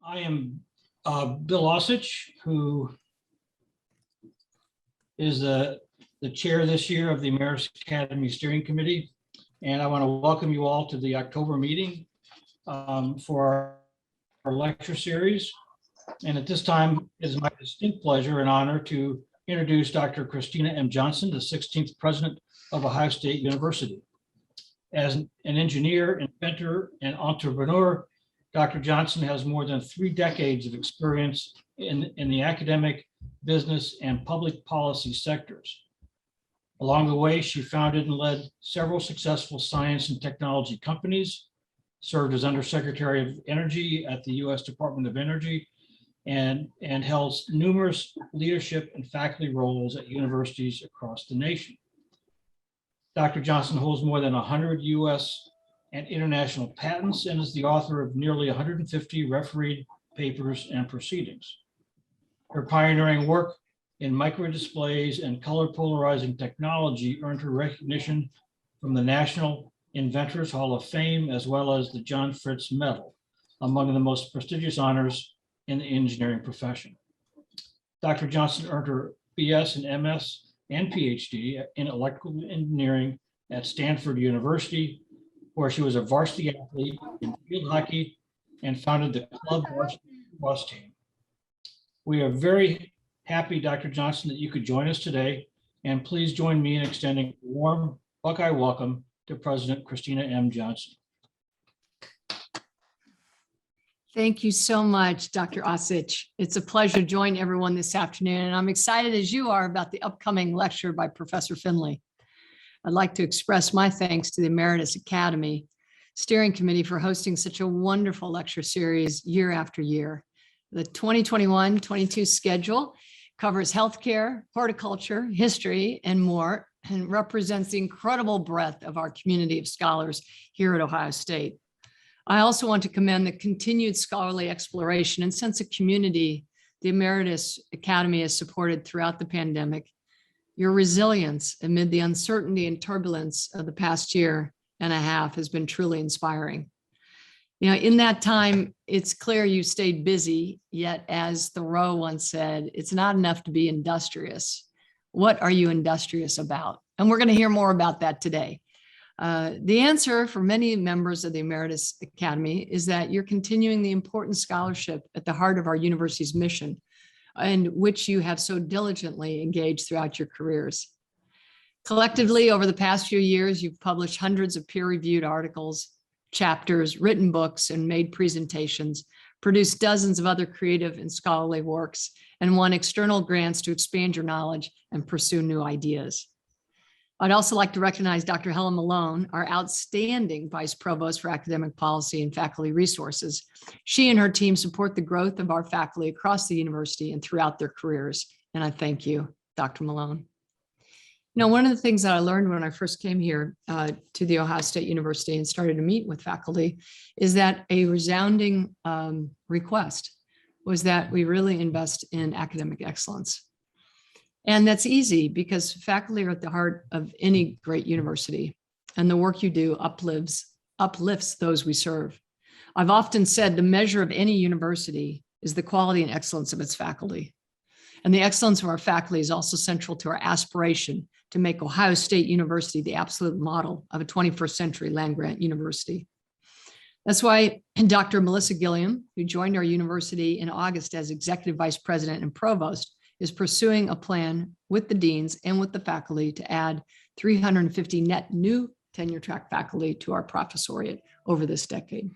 I am Bill Osich, who is the chair this year of the Emeritus Academy Steering Committee. And I want to welcome you all to the October meeting for our lecture series. And at this time, it is my distinct pleasure and honor to introduce Dr. Christina M Johnson, the 16th president of Ohio State University. As an engineer, inventor, and entrepreneur, Dr. Johnson has more than 3 decades of experience in the academic, business, and public policy sectors. Along the way, she founded and led several successful science and technology companies, served as Undersecretary of Energy at the U.S. Department of Energy, and held numerous leadership and faculty roles at universities across the nation. Dr. Johnson holds more than 100 U.S. and international patents and is the author of nearly 150 refereed papers and proceedings. Her pioneering work in microdisplays and color polarizing technology earned her recognition from the National Inventors Hall of Fame, as well as the John Fritz Medal, among the most prestigious honors in the engineering profession. Dr. Johnson earned her BS and MS and PhD in electrical engineering at Stanford University, where she was a varsity athlete in field hockey and founded the club varsity lacrosse team. We are very happy, Dr. Johnson, that you could join us today, and please join me in extending a warm Buckeye welcome to President Christina M. Johnson. Thank you so much, Dr. Osich. It's a pleasure to join everyone this afternoon, and I'm excited as you are about the upcoming lecture by Professor Findley. I'd like to express my thanks to the Emeritus Academy Steering Committee for hosting such a wonderful lecture series year after year. The 2021-22 schedule covers healthcare, horticulture, history, and more, and represents the incredible breadth of our community of scholars here at Ohio State. I also want to commend the continued scholarly exploration and sense of community the Emeritus Academy has supported throughout the pandemic. Your resilience amid the uncertainty and turbulence of the past year and a half has been truly inspiring. You know, in that time, it's clear you stayed busy, yet as Thoreau once said, it's not enough to be industrious. What are you industrious about? And we're going to hear more about that today. The answer for many members of the Emeritus Academy is that you're continuing the important scholarship at the heart of our university's mission, and which you have so diligently engaged throughout your careers. Collectively, over the past few years, you've published hundreds of peer-reviewed articles, chapters, written books, and made presentations, produced dozens of other creative and scholarly works, and won external grants to expand your knowledge and pursue new ideas. I'd also like to recognize Dr. Helen Malone, our outstanding Vice Provost for Academic Policy and Faculty Resources. She and her team support the growth of our faculty across the university and throughout their careers. And I thank you, Dr. Malone. You know, one of the things that I learned when I first came here to the Ohio State University and started to meet with faculty is that a resounding request was that we really invest in academic excellence. And that's easy because faculty are at the heart of any great university, and the work you do uplifts those we serve. I've often said the measure of any university is the quality and excellence of its faculty. And the excellence of our faculty is also central to our aspiration to make Ohio State University the absolute model of a 21st century land-grant university. That's why Dr. Melissa Gilliam, who joined our university in August as Executive Vice President and Provost, is pursuing a plan with the deans and with the faculty to add 350 net new tenure track faculty to our professoriate over this decade.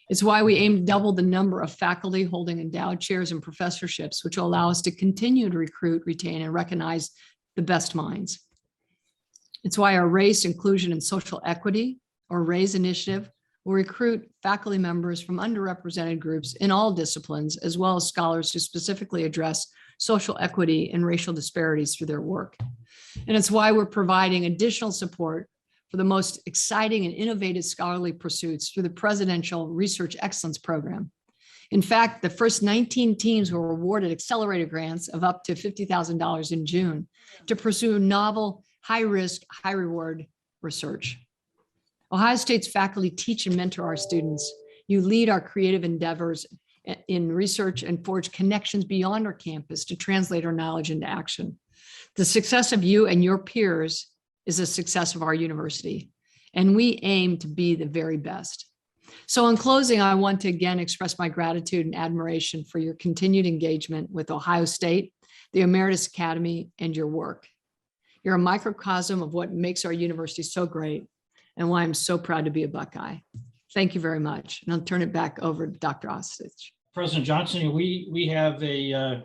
It's why we aim to double the number of faculty holding endowed chairs and professorships, which will allow us to continue to recruit, retain, and recognize the best minds. It's why our Race, Inclusion, and Social Equity, or RAISE initiative, will recruit faculty members from underrepresented groups in all disciplines, as well as scholars who specifically address social equity and racial disparities through their work. And it's why we're providing additional support for the most exciting and innovative scholarly pursuits through the Presidential Research Excellence Program. In fact, the first 19 teams were awarded accelerated grants of up to $50,000 in June to pursue novel, high-risk, high-reward research. Ohio State's faculty teach and mentor our students. You lead our creative endeavors in research and forge connections beyond our campus to translate our knowledge into action. The success of you and your peers is the success of our university, and we aim to be the very best. So in closing, I want to again express my gratitude and admiration for your continued engagement with Ohio State, the Emeritus Academy, and your work. You're a microcosm of what makes our university so great and why I'm so proud to be a Buckeye. Thank you very much. And I'll turn it back over to Dr. Osich. President Johnson, we have a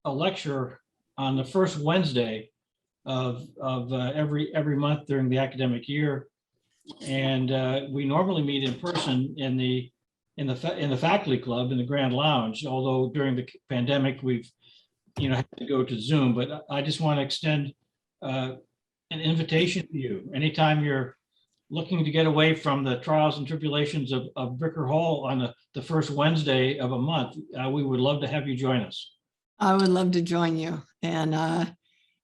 lecture on the first Wednesday of every month during the academic year, and we normally meet in person in the faculty club in the Grand Lounge. Although during the pandemic we've had to go to Zoom, but I just want to extend an invitation to you. Anytime you're looking to get away from the trials and tribulations of Bricker Hall on the first Wednesday of a month, we would love to have you join us. I would love to join you. And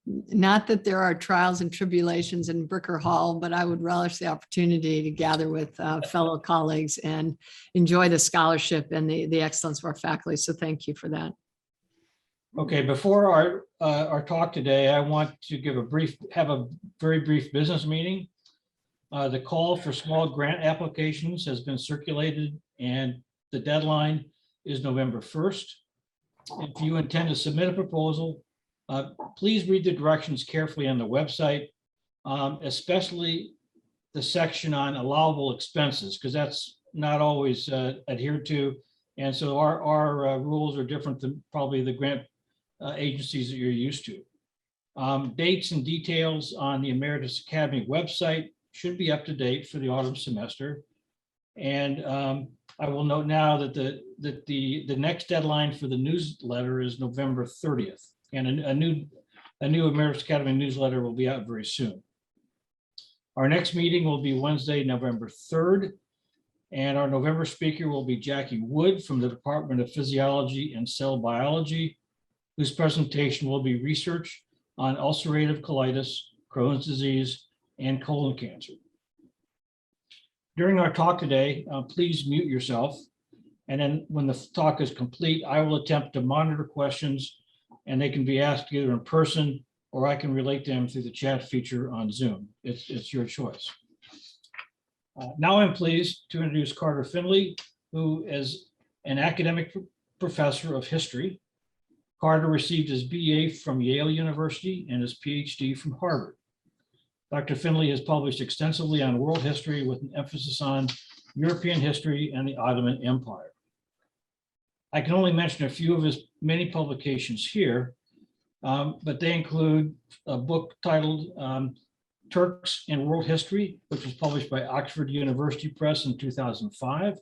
not that there are trials and tribulations in Bricker Hall, but I would relish the opportunity to gather with fellow colleagues and enjoy the scholarship and the excellence of our faculty. So thank you for that. Okay, before our talk today, I want to have a very brief business meeting. The call for small grant applications has been circulated, and the deadline is November 1st. If you intend to submit a proposal, please read the directions carefully on the website, especially the section on allowable expenses, because that's not always adhered to. And so our rules are different than probably the grant agencies that you're used to. Dates and details on the Emeritus Academy website should be up to date for the autumn semester. And I will note now that the next deadline for the newsletter is November 30th, and a new Emeritus Academy newsletter will be out very soon. Our next meeting will be Wednesday, November 3rd, and our November speaker will be Jackie Wood from the Department of Physiology and Cell Biology, whose presentation will be research on ulcerative colitis, Crohn's disease, and colon cancer. During our talk today, please mute yourself. And then when the talk is complete, I will attempt to monitor questions, and they can be asked either in person or I can relate them through the chat feature on Zoom. It's your choice. Now I'm pleased to introduce Carter Findley, who is an academic professor of history. Carter received his BA from Yale University and his PhD from Harvard. Dr. Findley has published extensively on world history with an emphasis on European history and the Ottoman Empire. I can only mention a few of his many publications here, but they include a book titled Turks in World History, which was published by Oxford University Press in 2005.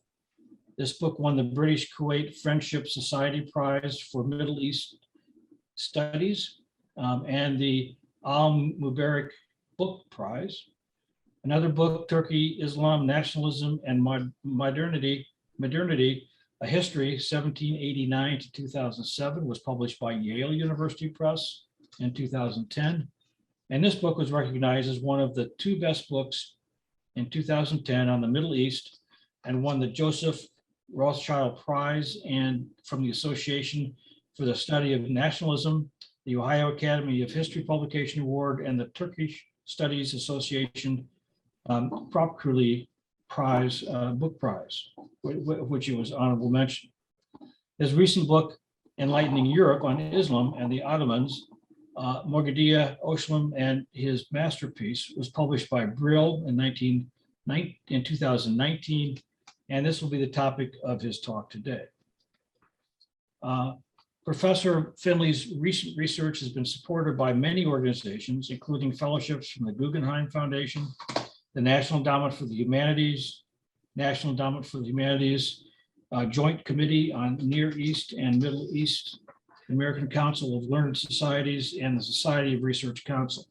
This book won the British Kuwait Friendship Society Prize for Middle East Studies and the Al-Mubarak Book Prize. Another book, Turkey, Islam, Nationalism, and Modernity, A History, 1789 to 2007, was published by Yale University Press in 2010. And this book was recognized as one of the 2 best books in 2010 on the Middle East and won the Joseph Rothschild Prize and from the Association for the Study of Nationalism, the Ohio Academy of History Publication Award, and the Turkish Studies Association Profusely Prize, Book Prize, which it was honorable mention. His recent book, Enlightening Europe on Islam and the Ottomans, Mouradgea, Oslam, and his masterpiece was published by Brill in 2019, and this will be the topic of his talk today. Professor Findley's recent research has been supported by many organizations, including fellowships from the Guggenheim Foundation, the National Endowment for the Humanities, Joint Committee on Near East and Middle East, the American Council of Learned Societies, and the Society of Research Council,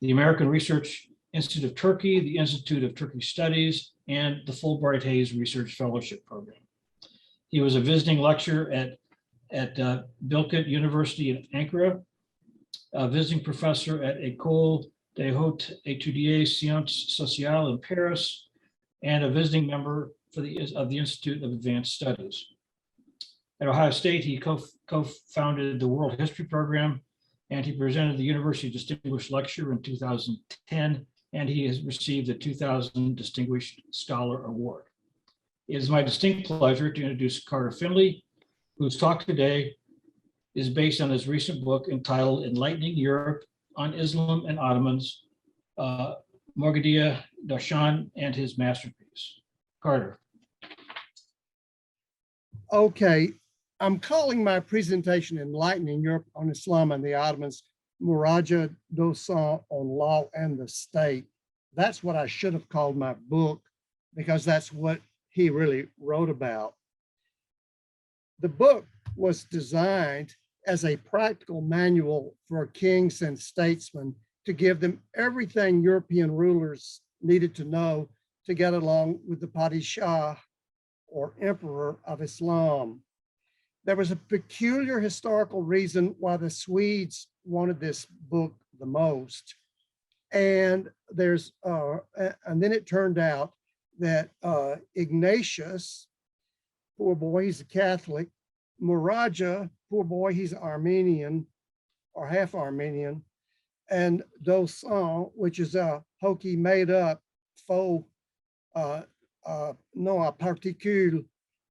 the American Research Institute of Turkey, the Institute of Turkish Studies, and the Fulbright Hays Research Fellowship Program. He was a visiting lecturer at Bilkent University in Ankara, a visiting professor at École des Hautes Études Sciences Sociales in Paris, and a visiting member of the Institute of Advanced Studies. At Ohio State, he co-founded the World History Program, and he presented the University Distinguished Lecture in 2010, and he has received the 2000 Distinguished Scholar Award. It is my distinct pleasure to introduce Carter Findley, whose talk today is based on his recent book entitled Enlightening Europe on Islam and Ottomans, Mouradgea, Dashan, and his masterpiece. Carter. Okay, I'm calling my presentation Enlightening Europe on Islam and the Ottomans, Mouradgea, Dashan on Law and the State. That's what I should have called my book, because that's what he really wrote about. The book was designed as a practical manual for kings and statesmen to give them everything European rulers needed to know to get along with the Padishah, or Emperor of Islam. There was a peculiar historical reason why the Swedes wanted this book the most. And then it turned out that Ignatius, poor boy, he's a Catholic. Mouradgea, poor boy, he's Armenian or half Armenian. And Dashan, which is a hokey made up faux nom à particule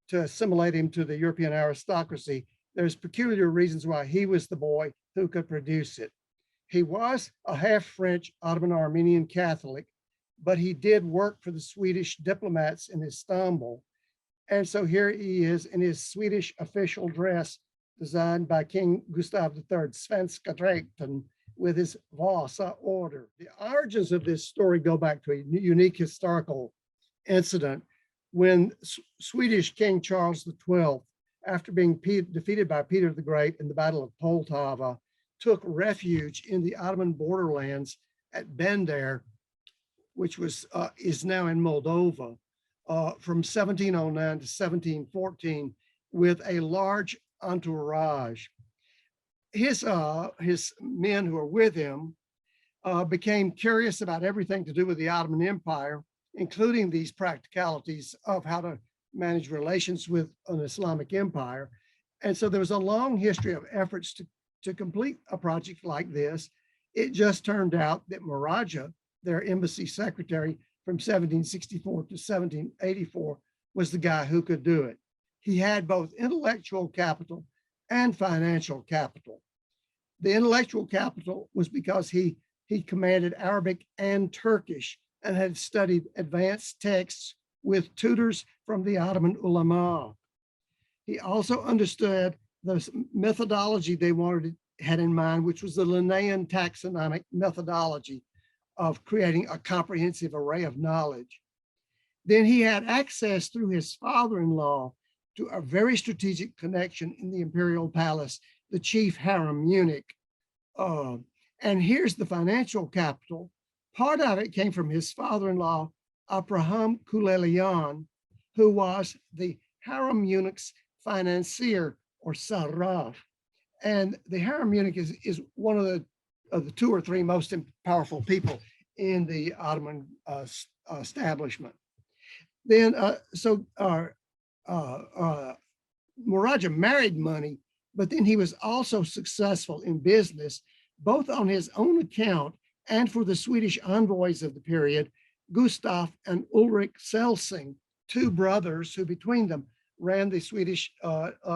to assimilate him to the European aristocracy. There's peculiar reasons why he was the boy who could produce it. He was a half French Ottoman Armenian Catholic, but he did work for the Swedish diplomats in Istanbul. And so here he is in his Swedish official dress designed by King Gustav III, Svenska dräkten, with his Vasa order. The origins of this story go back to a unique historical incident when Swedish King Charles XII, after being defeated by Peter the Great in the Battle of Poltava, took refuge in the Ottoman borderlands at Bender, which is now in Moldova, from 1709 to 1714, with a large entourage. His men who were with him became curious about everything to do with the Ottoman Empire, including these practicalities of how to manage relations with an Islamic empire. And so there was a long history of efforts to complete a project like this. It just turned out that Mouradgea, their embassy secretary from 1764 to 1784, was the guy who could do it. He had both intellectual capital and financial capital. The intellectual capital was because he commanded Arabic and Turkish and had studied advanced texts with tutors from the Ottoman ulama. He also understood the methodology they had in mind, which was the Linnaean taxonomic methodology of creating a comprehensive array of knowledge. Then he had access through his father-in-law to a very strategic connection in the imperial palace, the chief harem eunuch. And here's the financial capital. Part of it came from his father-in-law, Abraham Kulelian, who was the harem eunuch's financier, or sarraf. And the harem eunuch is one of the two or three most powerful people in the Ottoman establishment. Then, Mouradgea married money, but then he was also successful in business, both on his own account and for the Swedish envoys of the period, Gustav and Ulrich Celsing, two brothers who between them ran the Swedish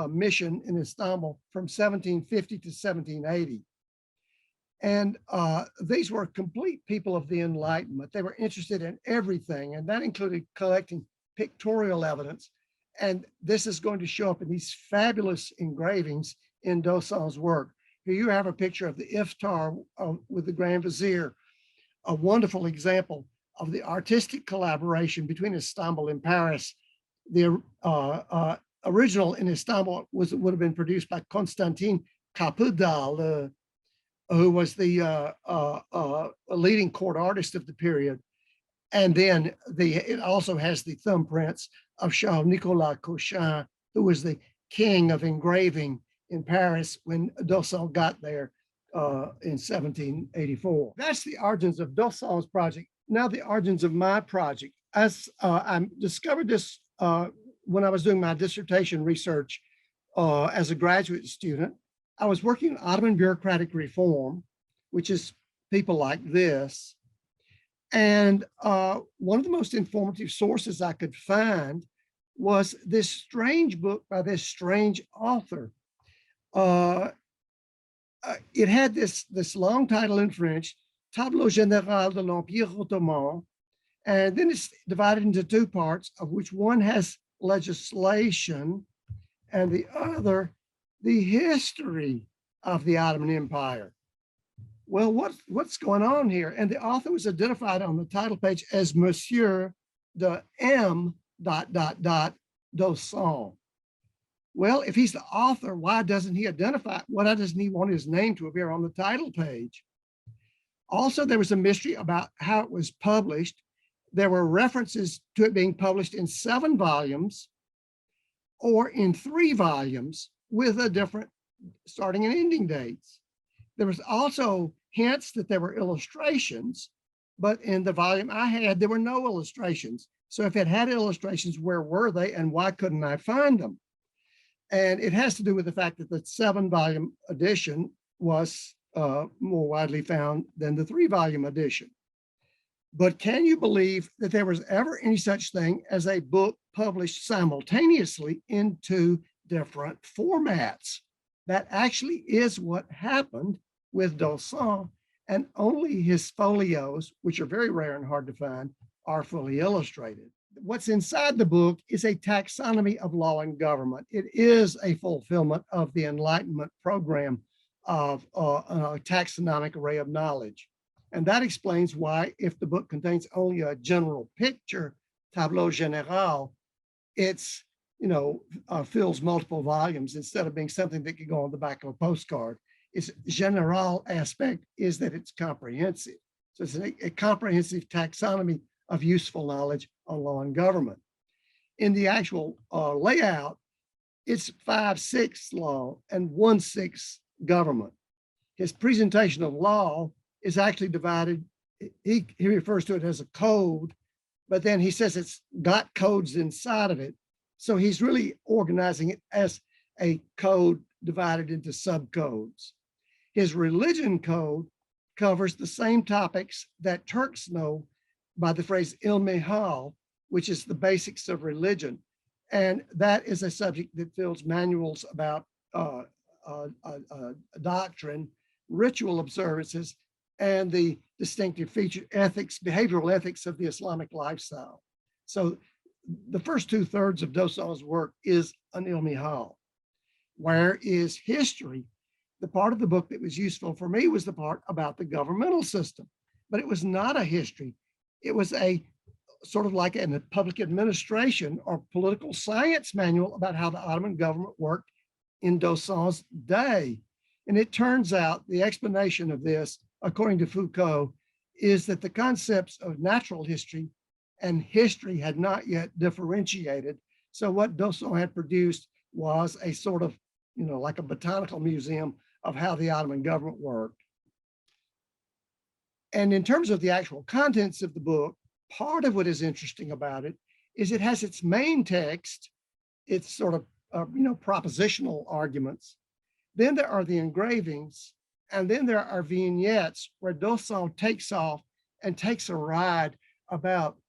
mission in Istanbul from 1750 to 1780. And these were complete people of the Enlightenment. They were interested in everything, and that included collecting pictorial evidence. And this is going to show up in these fabulous engravings in Dashan's work. Here you have a picture of the iftar with the Grand Vizier, a wonderful example of the artistic collaboration between Istanbul and Paris. The original in Istanbul would have been produced by Konstantin Kapıdal, who was the leading court artist of the period. And then it also has the thumbprints of Charles Nicolas Cochin, who was the king of engraving in Paris when Dashan got there in 1784. That's the origins of Dashan's project. Now the origins of my project. As I discovered this when I was doing my dissertation research as a graduate student, I was working on Ottoman bureaucratic reform, which is people like this. And one of the most informative sources I could find was this strange book by this strange author. It had this long title in French, Tableau général de l'Empire Ottoman, and then it's divided into two parts, of which one has legislation and the other, the history of the Ottoman Empire. Well, what's going on here? And the author was identified on the title page as Monsieur de M. Dosson. Well, if he's the author, why doesn't he identify? Why doesn't he want his name to appear on the title page? Also, there was a mystery about how it was published. There were references to it being published in 7 volumes or in 3 volumes with a different starting and ending dates. There was also hints that there were illustrations, but in the volume I had, there were no illustrations. So if it had illustrations, where were they and why couldn't I find them? And it has to do with the fact that the 7-volume edition was more widely found than the 3-volume edition. But can you believe that there was ever any such thing as a book published simultaneously in 2 different formats? That actually is what happened with Dosson, and only his folios, which are very rare and hard to find, are fully illustrated. What's inside the book is a taxonomy of law and government. It is a fulfillment of the Enlightenment program of a taxonomic array of knowledge. And that explains why, if the book contains only a general picture, Tableau général, it's, fills multiple volumes instead of being something that could go on the back of a postcard. Its general aspect is that it's comprehensive. So it's a comprehensive taxonomy of useful knowledge on law and government. In the actual layout, it's 5/6 law and 1/6 government. His presentation of law is actually divided. He refers to it as a code, but then he says it's got codes inside of it. So he's really organizing it as a code divided into subcodes. His religion code covers the same topics that Turks know by the phrase ilmihal, which is the basics of religion. And that is a subject that fills manuals about doctrine, ritual observances, and the distinctive feature ethics, behavioral ethics of the Islamic lifestyle. So the first 2/3 of Dosson's work is an ilmihal. Where is history? The part of the book that was useful for me was the part about the governmental system, but it was not a history. It was a sort of like a public administration or political science manual about how the Ottoman government worked in Dosson's day. And it turns out the explanation of this, according to Foucault, is that the concepts of natural history and history had not yet differentiated. So what Dosson had produced was a sort of, like a botanical museum of how the Ottoman government worked. And in terms of the actual contents of the book, part of what is interesting about it is it has its main text, its sort of, propositional arguments. Then there are the engravings, and then there are vignettes where Dosson takes off and takes a ride about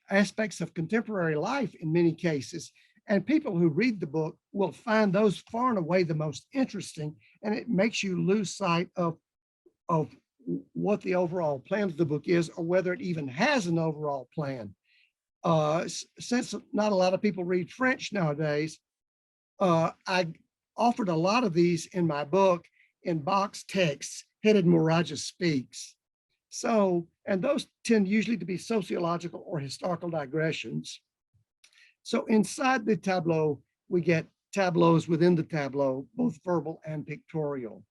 aspects of contemporary life in many cases. And people who read the book will find those far and away the most interesting, and it makes you lose sight of what the overall plan of the book is, or whether it even has an overall plan. Since not a lot of people read French nowadays, I offered a lot of these in my book in box texts headed Mouradgea Speaks. So, and those tend usually to be sociological or historical digressions. So inside the tableau, we get tableaus within the tableau, both verbal and pictorial.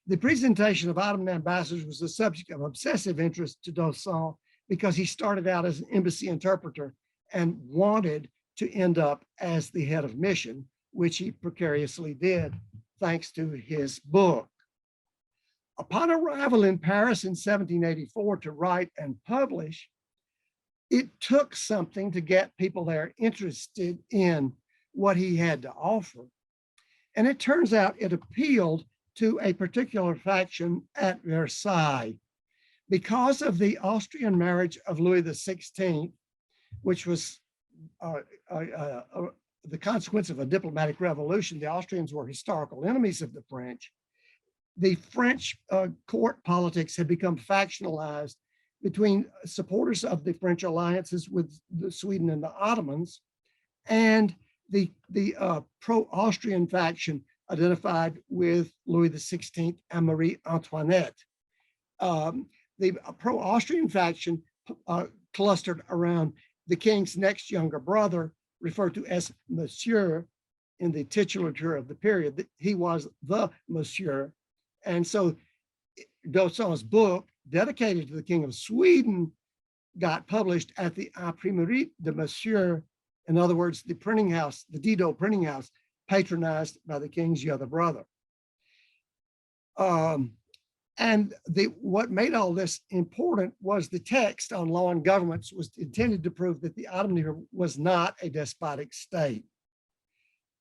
The presentation of Ottoman ambassadors was the subject of obsessive interest to Dosson because he started out as an embassy interpreter and wanted to end up as the head of mission, which he precariously did, thanks to his book. Upon arrival in Paris in 1784 to write and publish, it took something to get people there interested in what he had to offer. And it turns out it appealed to a particular faction at Versailles because of the Austrian marriage of Louis XVI, which was the consequence of a diplomatic revolution. The Austrians were historical enemies of the French. The French court politics had become factionalized between supporters of the French alliances with Sweden and the Ottomans, and the pro-Austrian faction identified with Louis XVI and Marie Antoinette. The pro-Austrian faction clustered around the king's next younger brother, referred to as Monsieur in the titulature of the period. He was the Monsieur. And so Dausson's book, dedicated to the King of Sweden, got published at the Imprimerie de Monsieur. In other words, the printing house, the Didot printing house, patronized by the king's younger brother. And what made all this important was the text on law and governments was intended to prove that the Ottoman Empire was not a despotic state.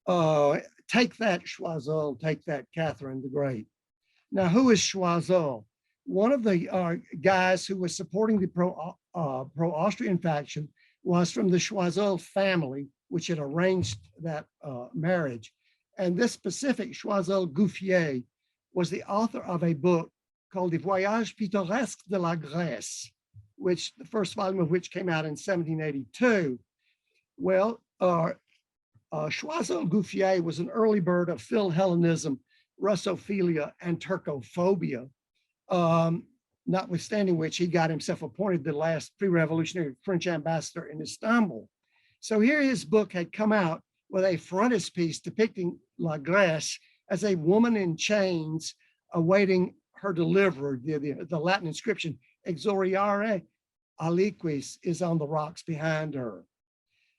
Take that, Choiseul, take that, Catherine the Great. Now, who is Choiseul? One of the guys who was supporting the pro-Austrian faction was from the Choiseul family, which had arranged that marriage. And this specific Choiseul Gouffier was the author of a book called The Voyage Pittoresque de la Grèce, which the first volume of which came out in 1782. Well, Choiseul Gouffier was an early bird of Philhellenism, Russophilia, and Turcophobia, notwithstanding which he got himself appointed the last pre-revolutionary French ambassador in Istanbul. So here his book had come out with a frontispiece depicting La Grèce as a woman in chains awaiting her deliverer. The Latin inscription, exoriare aliquis, is on the rocks behind her.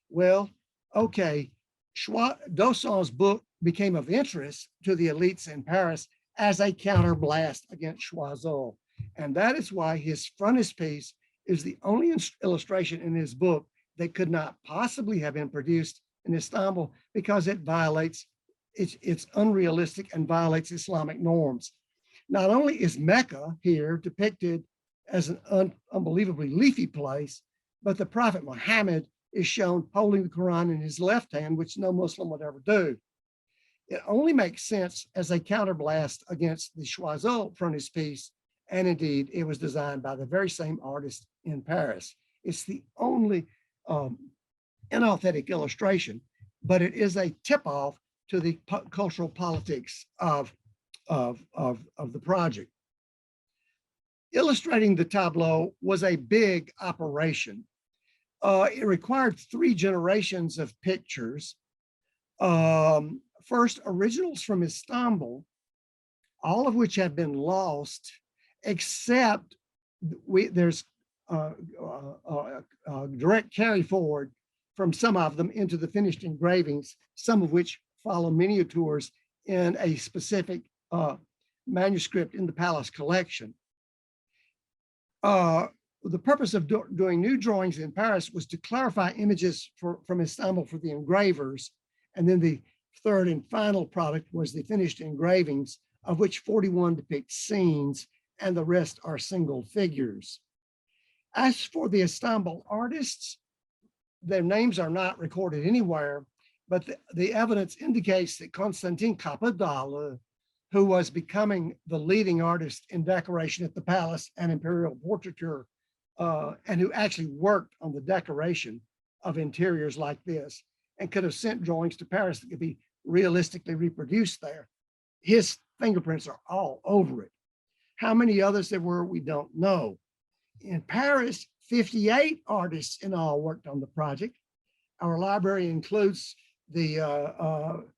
Well, okay, Dausson's book became of interest to the elites in Paris as a counterblast against Choiseul. And that is why his frontispiece is the only illustration in his book that could not possibly have been produced in Istanbul, because it violates, it's unrealistic and violates Islamic norms. Not only is Mecca here depicted as an unbelievably leafy place, but the Prophet Muhammad is shown holding the Quran in his left hand, which no Muslim would ever do. It only makes sense as a counterblast against the Choiseul frontispiece, and indeed, it was designed by the very same artist in Paris. It's the only inauthentic illustration, but it is a tip-off to the cultural politics of the project. Illustrating the tableau was a big operation. It required 3 generations of pictures. First, originals from Istanbul, all of which have been lost, except there's direct carry forward from some of them into the finished engravings, some of which follow miniatures in a specific manuscript in the Palace collection. The purpose of doing new drawings in Paris was to clarify images from Istanbul for the engravers. And then the third and final product was the finished engravings, of which 41 depict scenes and the rest are single figures. As for the Istanbul artists, their names are not recorded anywhere, but the evidence indicates that Constantin Capadale, who was becoming the leading artist in decoration at the palace and imperial portraiture, and who actually worked on the decoration of interiors like this, and could have sent drawings to Paris that could be realistically reproduced there. His fingerprints are all over it. How many others there were, we don't know. In Paris, 58 artists in all worked on the project. Our library includes the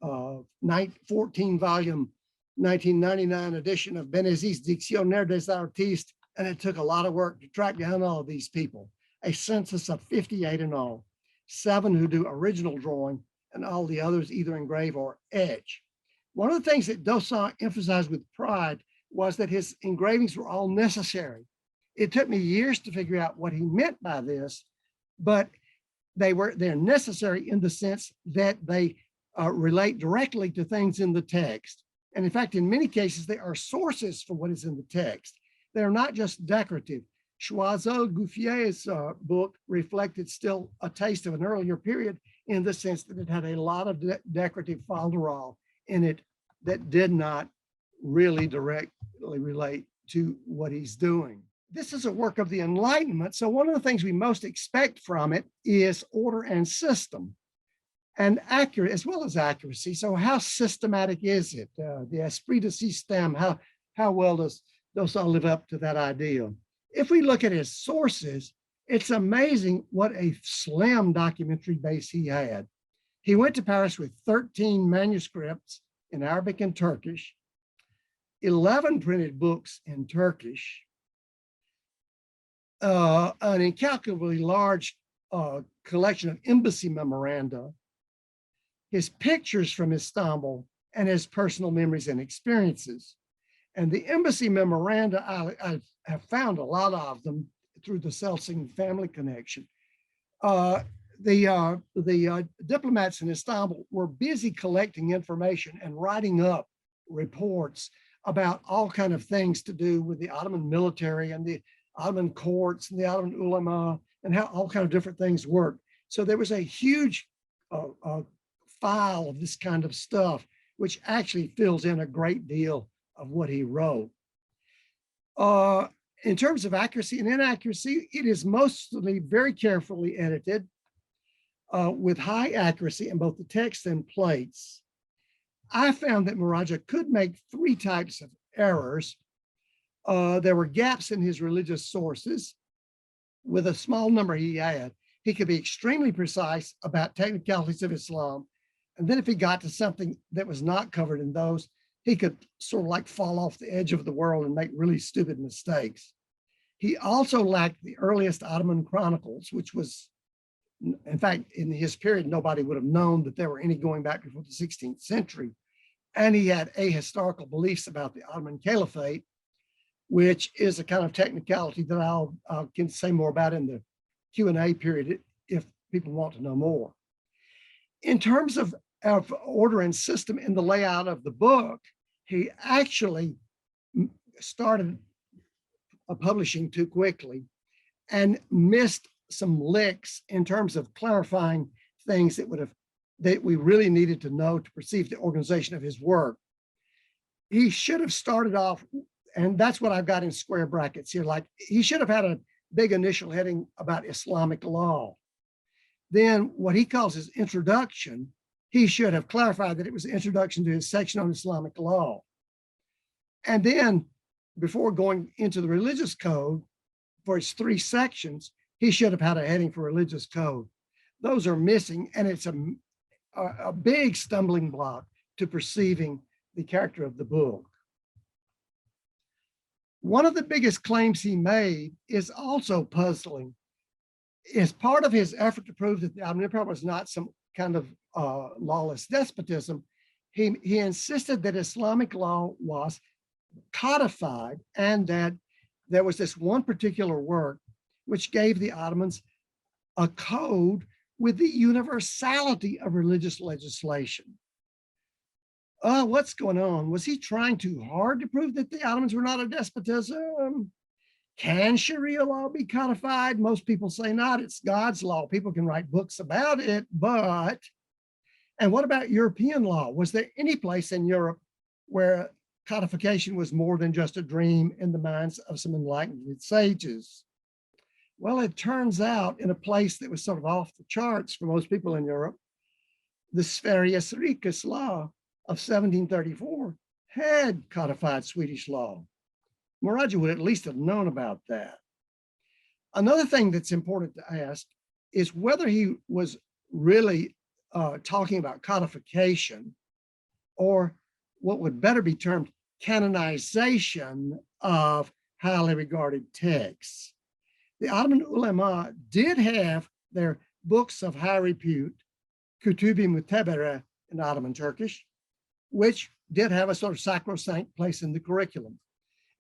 14-volume 1999 edition of Bénézit's Dictionnaire des Artistes, and it took a lot of work to track down all of these people. A census of 58 in all, 7 who do original drawing, and all the others either engrave or etch. One of the things that Dausson emphasized with pride was that his engravings were all necessary. It took me years to figure out what he meant by this, but they're necessary in the sense that they relate directly to things in the text. And in fact, in many cases, they are sources for what is in the text. They're not just decorative. Choiseul-Gouffier's book reflected still a taste of an earlier period in the sense that it had a lot of decorative folderol in it that did not really directly relate to what he's doing. This is a work of the Enlightenment. So one of the things we most expect from it is order and system, and accurate as well as accuracy. So how systematic is it? The esprit de système, how well does all live up to that ideal? If we look at his sources, it's amazing what a slim documentary base he had. He went to Paris with 13 manuscripts in Arabic and Turkish, 11 printed books in Turkish, an incalculably large collection of embassy memoranda, his pictures from Istanbul, and his personal memories and experiences. And the embassy memoranda, I have found a lot of them through the Celsing family connection. The diplomats in Istanbul were busy collecting information and writing up reports about all kinds of things to do with the Ottoman military and the Ottoman courts and the Ottoman ulama and how all kinds of different things work. So there was a huge file of this kind of stuff, which actually fills in a great deal of what he wrote. In terms of accuracy and inaccuracy, it is mostly very carefully edited with high accuracy in both the text and plates. I found that Mouradgea could make 3 types of errors. There were gaps in his religious sources. With a small number he had, he could be extremely precise about technicalities of Islam. And then if he got to something that was not covered in those, he could sort of like fall off the edge of the world and make really stupid mistakes. He also lacked the earliest Ottoman chronicles, which was, in fact, in his period, nobody would have known that there were any going back before the 16th century. And he had ahistorical beliefs about the Ottoman Caliphate, which is a kind of technicality that I'll can say more about in the Q&A period if people want to know more. In terms of order and system in the layout of the book, he actually started publishing too quickly and missed some licks in terms of clarifying things that we really needed to know to perceive the organization of his work. He should have started off, and that's what I've got in square brackets here, like he should have had a big initial heading about Islamic law. Then what he calls his introduction, he should have clarified that it was an introduction to his section on Islamic law. And then before going into the religious code for its 3 sections, he should have had a heading for religious code. Those are missing, and it's a big stumbling block to perceiving the character of the book. One of the biggest claims he made is also puzzling. As part of his effort to prove that the Ottoman Empire was not some kind of lawless despotism, he insisted that Islamic law was codified and that there was this one particular work which gave the Ottomans a code with the universality of religious legislation. What's going on? Was he trying too hard to prove that the Ottomans were not a despotism? Can Sharia law be codified? Most people say not. It's God's law. People can write books about it, but, and what about European law? Was there any place in Europe where codification was more than just a dream in the minds of some enlightened sages? Well, it turns out in a place that was sort of off the charts for most people in Europe, the Sveriges rikes law of 1734 had codified Swedish law. Mouradgea would at least have known about that. Another thing that's important to ask is whether he was really talking about codification or what would better be termed canonization of highly regarded texts. The Ottoman ulama did have their books of high repute, Kutubi Mutabara in Ottoman Turkish, which did have a sort of sacrosanct place in the curriculum.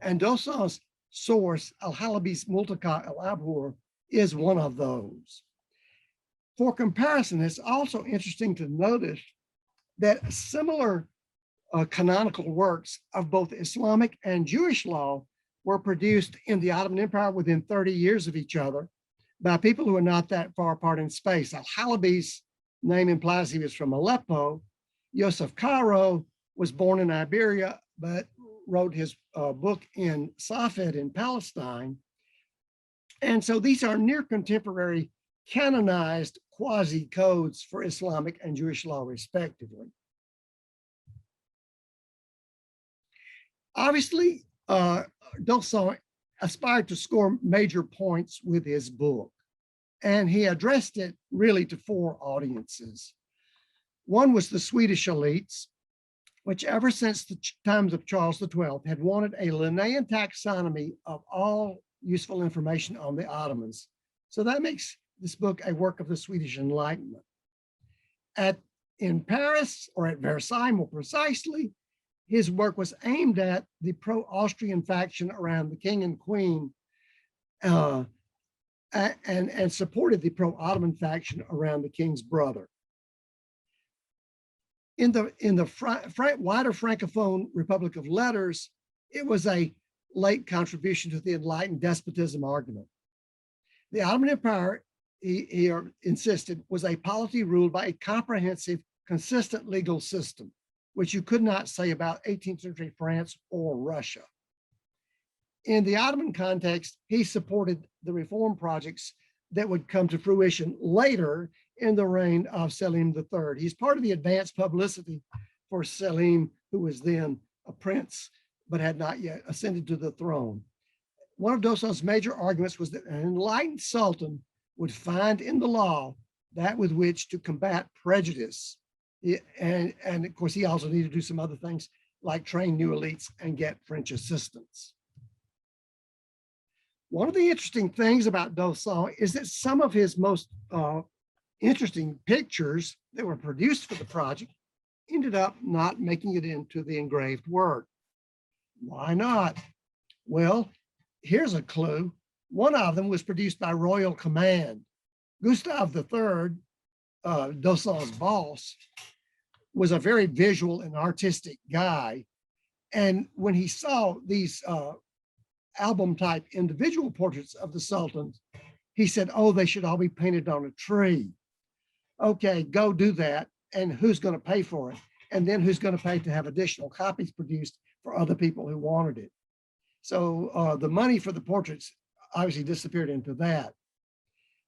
And Dosan's source, Al-Halabi's Multaka al-Abhur, is one of those. For comparison, it's also interesting to notice that similar canonical works of both Islamic and Jewish law were produced in the Ottoman Empire within 30 years of each other by people who are not that far apart in space. Al-Halabi's name implies he was from Aleppo. Yosef Cairo was born in Iberia, but wrote his book in Safed in Palestine. And so these are near contemporary canonized quasi-codes for Islamic and Jewish law, respectively. Obviously, Dawson aspired to score major points with his book, and he addressed it really to four audiences. One was the Swedish elites, which ever since the times of Charles XII had wanted a Linnaean taxonomy of all useful information on the Ottomans. So that makes this book a work of the Swedish Enlightenment. In Paris, or at Versailles more precisely, his work was aimed at the pro-Austrian faction around the king and queen, and supported the pro-Ottoman faction around the king's brother. In the wider Francophone Republic of Letters, it was a late contribution to the enlightened despotism argument. The Ottoman Empire, he insisted, was a polity ruled by a comprehensive, consistent legal system, which you could not say about 18th century France or Russia. In the Ottoman context, he supported the reform projects that would come to fruition later in the reign of Selim III. He's part of the advanced publicity for Selim, who was then a prince, but had not yet ascended to the throne. One of Dawson's major arguments was that an enlightened sultan would find in the law that with which to combat prejudice. And of course, he also needed to do some other things like train new elites and get French assistance. One of the interesting things about Dawson is that some of his most interesting pictures that were produced for the project ended up not making it into the engraved work. Why not? Well, here's a clue. One of them was produced by royal command. Gustav III, Dawson's boss, was a very visual and artistic guy. And when he saw these album type individual portraits of the sultans, he said, oh, they should all be painted on a tree. Okay, go do that. And who's going to pay for it? And then who's going to pay to have additional copies produced for other people who wanted it? So the money for the portraits obviously disappeared into that.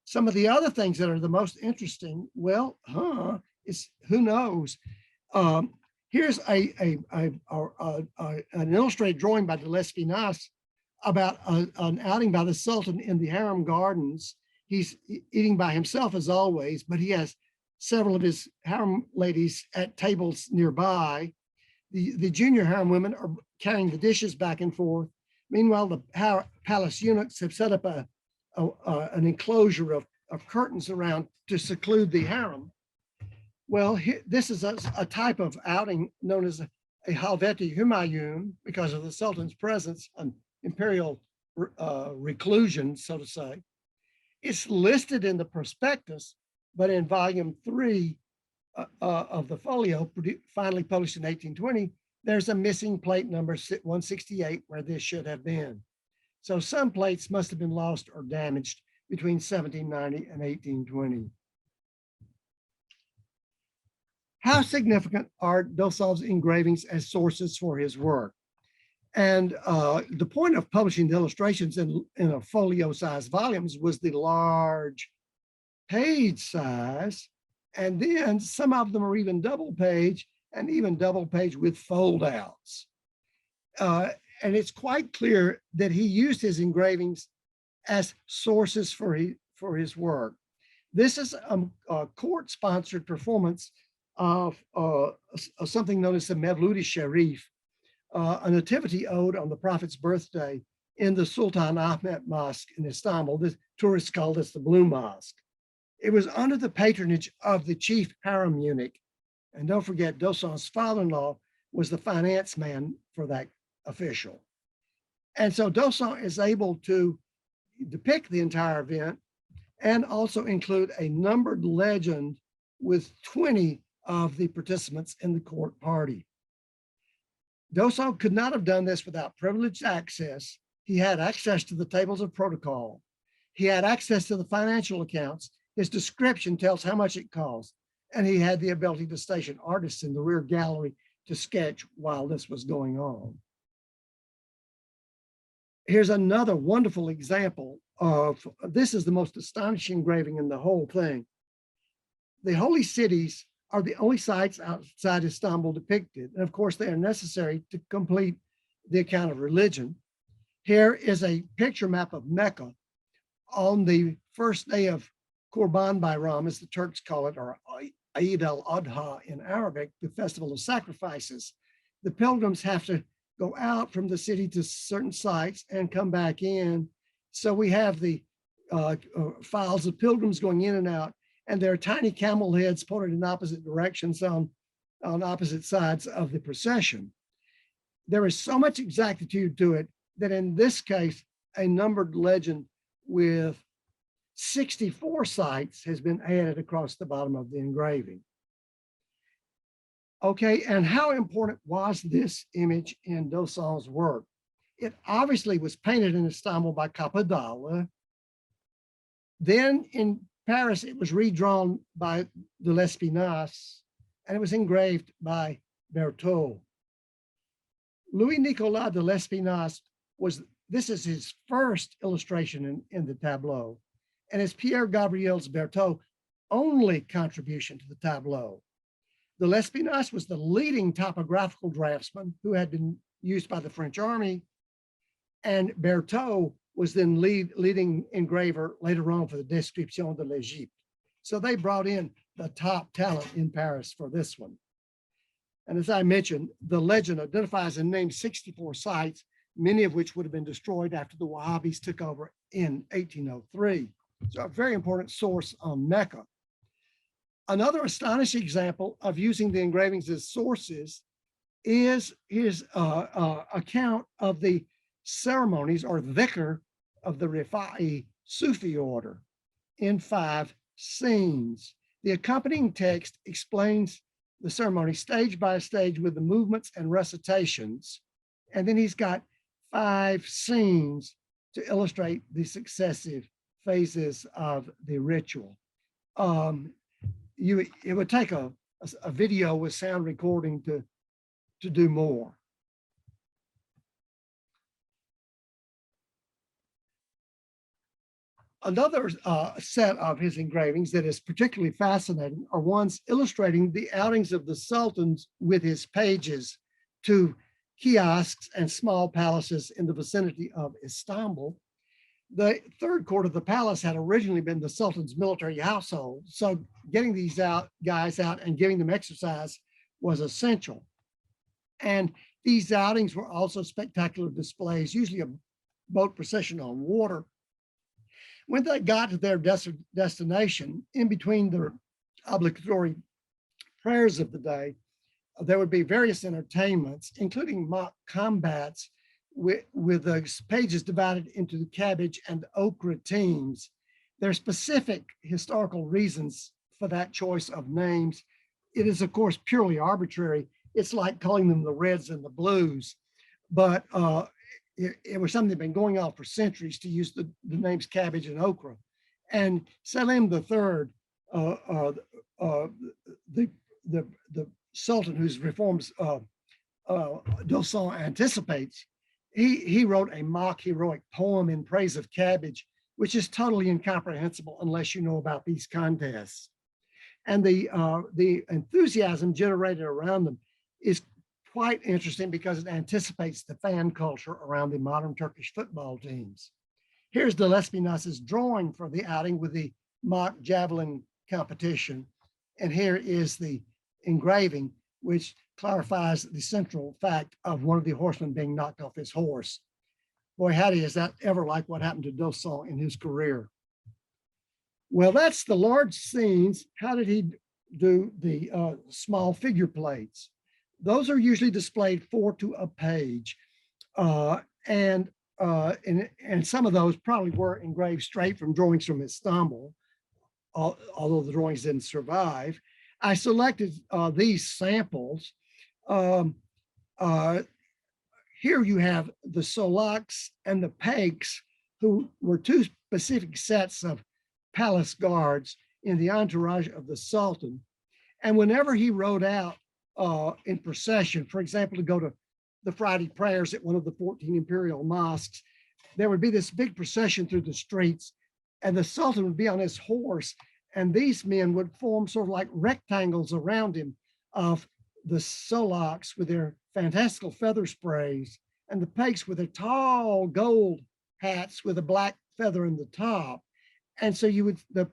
Some of the other things that are the most interesting, well, is who knows? Here's an illustrated drawing by de Lespinasse about an outing by the Sultan in the harem gardens. He's eating by himself as always, but he has several of his harem ladies at tables nearby. The junior harem women are carrying the dishes back and forth. Meanwhile, the palace eunuchs have set up an enclosure of curtains around to seclude the harem. Well, this is a type of outing known as a Halveti Humayun because of the Sultan's presence, an imperial reclusion, so to say. It's listed in the prospectus, but in volume 3 of the folio, finally published in 1820, there's a missing plate number 168 where this should have been. So some plates must have been lost or damaged between 1790 and 1820. How significant are Dawson's engravings as sources for his work? And the point of publishing the illustrations in a folio-sized volumes was the large page size, and then some of them are even double page, and even double page with fold outs. And it's quite clear that he used his engravings as sources for his work. This is a court-sponsored performance of something known as the Mevlud-i Sharif, a nativity ode on the Prophet's birthday in the Sultan Ahmet Mosque in Istanbul. The tourists call this the Blue Mosque. It was under the patronage of the chief harem eunuch. And don't forget, Dawson's father-in-law was the finance man for that official. And so Dawson is able to depict the entire event and also include a numbered legend with 20 of the participants in the court party. Dosal could not have done this without privileged access. He had access to the tables of protocol. He had access to the financial accounts. His description tells how much it cost. And he had the ability to station artists in the rear gallery to sketch while this was going on. Here's another wonderful example of, this is the most astonishing engraving in the whole thing. The holy cities are the only sites outside Istanbul depicted. And of course, they are necessary to complete the account of religion. Here is a picture map of Mecca on the first day of Kurban Bayram, as the Turks call it, or Eid al-Adha in Arabic, the festival of sacrifices. The pilgrims have to go out from the city to certain sites and come back in. So we have the files of pilgrims going in and out, and there are tiny camel heads pointed in opposite directions on opposite sides of the procession. There is so much exactitude to it that in this case, a numbered legend with 64 sites has been added across the bottom of the engraving. Okay, and how important was this image in Dosan's work? It obviously was painted in Istanbul by Kappadala. Then in Paris, it was redrawn by de Lespinasse, and it was engraved by Berthaud. Louis-Nicolas de Lespinasse this is his first illustration in the tableau, and it's Pierre Gabriel's Berthaud only contribution to the tableau. De Lespinasse was the leading topographical draftsman who had been used by the French army, and Berthaud was then leading engraver later on for the Description de l'Egypte. So they brought in the top talent in Paris for this one. And as I mentioned, the legend identifies and names 64 sites, many of which would have been destroyed after the Wahhabis took over in 1803. So a very important source on Mecca. Another astonishing example of using the engravings as sources is his account of the ceremonies or dhikr of the Rifa'i Sufi order in 5 scenes. The accompanying text explains the ceremony stage by stage with the movements and recitations. And then he's got 5 scenes to illustrate the successive phases of the ritual. It would take a video with sound recording to do more. Another set of his engravings that is particularly fascinating are ones illustrating the outings of the sultans with his pages to kiosks and small palaces in the vicinity of Istanbul. The third court of the palace had originally been the Sultan's military household, so getting these guys out and giving them exercise was essential. And these outings were also spectacular displays, usually a boat procession on water. When they got to their destination, in between the obligatory prayers of the day, there would be various entertainments, including mock combats with the pages divided into the cabbage and okra teams. There are specific historical reasons for that choice of names. It is, of course, purely arbitrary. It's like calling them the Reds and the Blues, but it was something that had been going on for centuries to use the names cabbage and okra. And Selim III, the Sultan whose reforms Dosan anticipates, he wrote a mock heroic poem in praise of cabbage, which is totally incomprehensible unless you know about these contests. And the enthusiasm generated around them is quite interesting because it anticipates the fan culture around the modern Turkish football teams. Here's de Lespinasse's drawing for the outing with the mock javelin competition. And here is the engraving, which clarifies the central fact of one of the horsemen being knocked off his horse. Boy, howdy, is that ever like what happened to Dosan in his career? Well, that's the large scenes. How did he do the small figure plates? Those are usually displayed 4 to a page. And and some of those probably were engraved straight from drawings from Istanbul, although the drawings didn't survive. I selected these samples. Here you have the Solaks and the Paiks, who were two specific sets of palace guards in the entourage of the Sultan. And whenever he rode out in procession, for example, to go to the Friday prayers at one of the 14 imperial mosques, there would be this big procession through the streets, and the Sultan would be on his horse, and these men would form sort of like rectangles around him of the Solaks with their fantastical feather sprays, and the Paiks with their tall gold hats with a black feather in the top. And so you would, the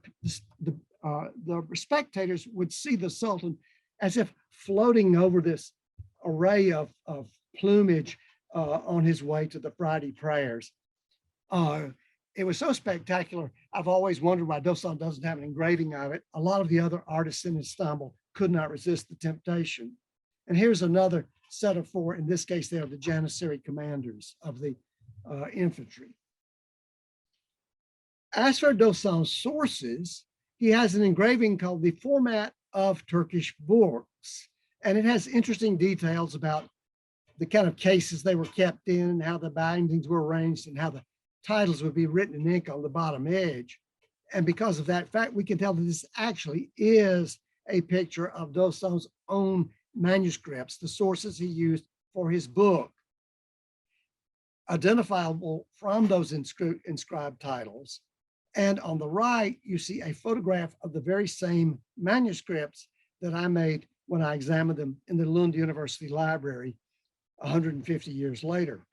spectators would see the Sultan as if floating over this array of plumage on his way to the Friday prayers. It was so spectacular. I've always wondered why Dosan doesn't have an engraving of it. A lot of the other artists in Istanbul could not resist the temptation. And here's another set of four. In this case, they are the Janissary commanders of the infantry. As for Dosan's sources, he has an engraving called The Format of Turkish Books. And it has interesting details about the kind of cases they were kept in, how the bindings were arranged, and how the titles would be written in ink on the bottom edge. And because of that fact, we can tell that this actually is a picture of Dosan's own manuscripts, the sources he used for his book. Identifiable from those inscribed titles. And on the right, you see a photograph of the very same manuscripts that I made when I examined them in the Lund University Library 150 years later.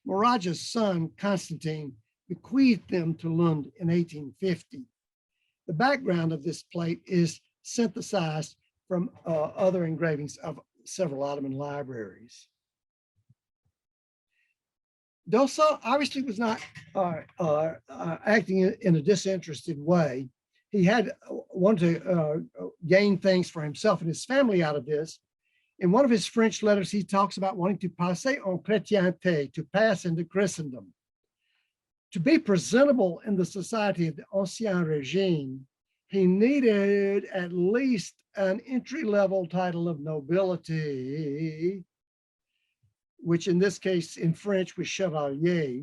Mouradgea's son, Constantine, bequeathed them to Lund in 1850. The background of this plate is synthesized from other engravings of several Ottoman libraries. Dosan obviously was not acting in a disinterested way. He had wanted to gain things for himself and his family out of this. In one of his French letters, he talks about wanting to passer en chrétienté, to pass into Christendom. To be presentable in the society of the Ancien Regime, he needed at least an entry-level title of nobility, which in this case in French was chevalier.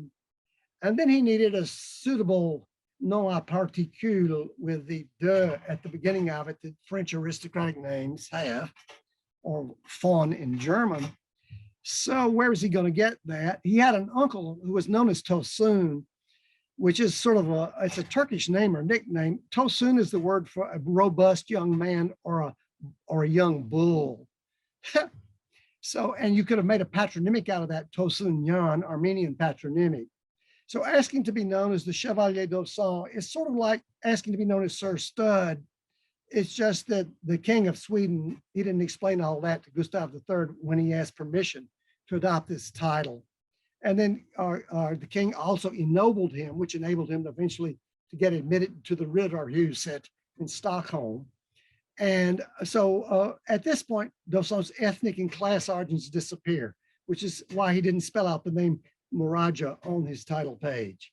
And then he needed a suitable nom à particule with the de at the beginning of it that French aristocratic names have, or von in German. So where is he going to get that? He had an uncle who was known as Tosun, which is sort of it's a Turkish name or nickname. Tosun is the word for a robust young man or a young bull. So, and you could have made a patronymic out of that, Tosun Yan, Armenian patronymic. So asking to be known as the Chevalier Dosan is sort of like asking to be known as Sir Stud. It's just that the King of Sweden, he didn't explain all that to Gustav III when he asked permission to adopt this title. And then the king also ennobled him, which enabled him eventually to get admitted to the Riddarhuset in Stockholm. And so at this point, Dosan's ethnic and class origins disappear, which is why he didn't spell out the name Mouradgea on his title page.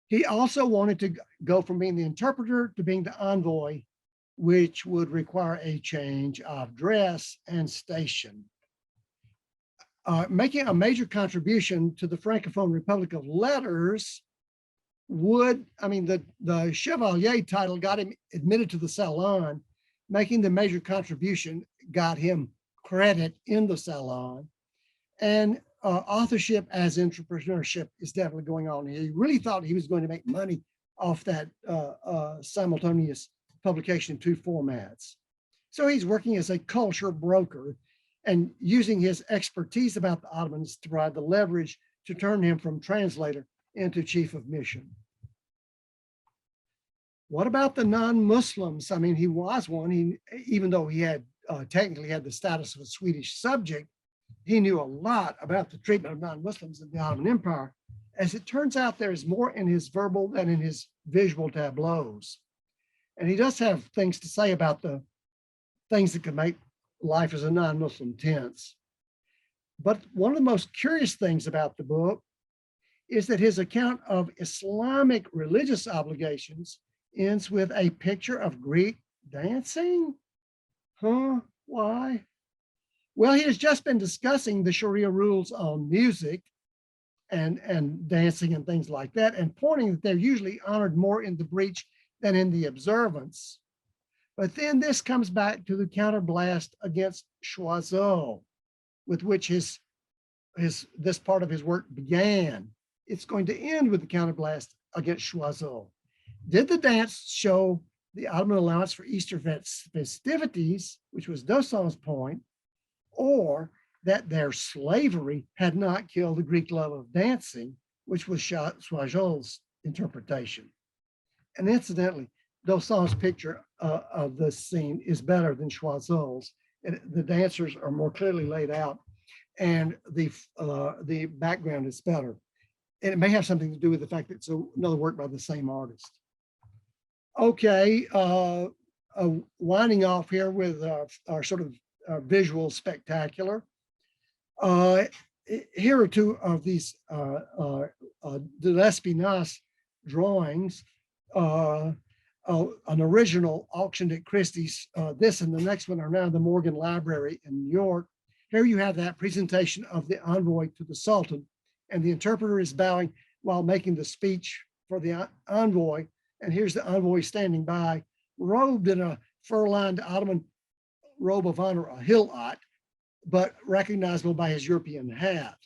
He also wanted to go from being the interpreter to being the envoy, which would require a change of dress and station. Making a major contribution to the Francophone Republic of Letters the Chevalier title got him admitted to the Salon. Making the major contribution got him credit in the Salon. And authorship as entrepreneurship is definitely going on here. He really thought he was going to make money off that simultaneous publication in two formats. So he's working as a culture broker and using his expertise about the Ottomans to provide the leverage to turn him from translator into chief of mission. What about the non-Muslims? I mean, he was one. Even though he had technically had the status of a Swedish subject, he knew a lot about the treatment of non-Muslims in the Ottoman Empire. As it turns out, there is more in his verbal than in his visual tableaus. And he does have things to say about the things that could make life as a non-Muslim tense. But one of the most curious things about the book is that his account of Islamic religious obligations ends with a picture of Greek dancing? Huh? Why? Well, he has just been discussing the Sharia rules on music and dancing and things like that, and pointing that they're usually honored more in the breach than in the observance. But then this comes back to the counterblast against Choiseul, with which this part of his work began. It's going to end with the counterblast against Choiseul. Did the dance show the Ottoman allowance for Easter festivities, which was Doson's point, or that their slavery had not killed the Greek love of dancing, which was Choiseul's interpretation? And incidentally, Doson's picture of this scene is better than Choiseul's. And the dancers are more clearly laid out, and the background is better. And it may have something to do with the fact that it's another work by the same artist. Okay, winding off here with our sort of visual spectacular. Here are two of these de Lespinasse drawings, an original auctioned at Christie's. This and the next one are now in the Morgan Library in New York. Here you have that presentation of the envoy to the Sultan, and the interpreter is bowing while making the speech for the envoy. And here's the envoy standing by, robed in a fur-lined Ottoman robe of honor, a hilot, but recognizable by his European hat.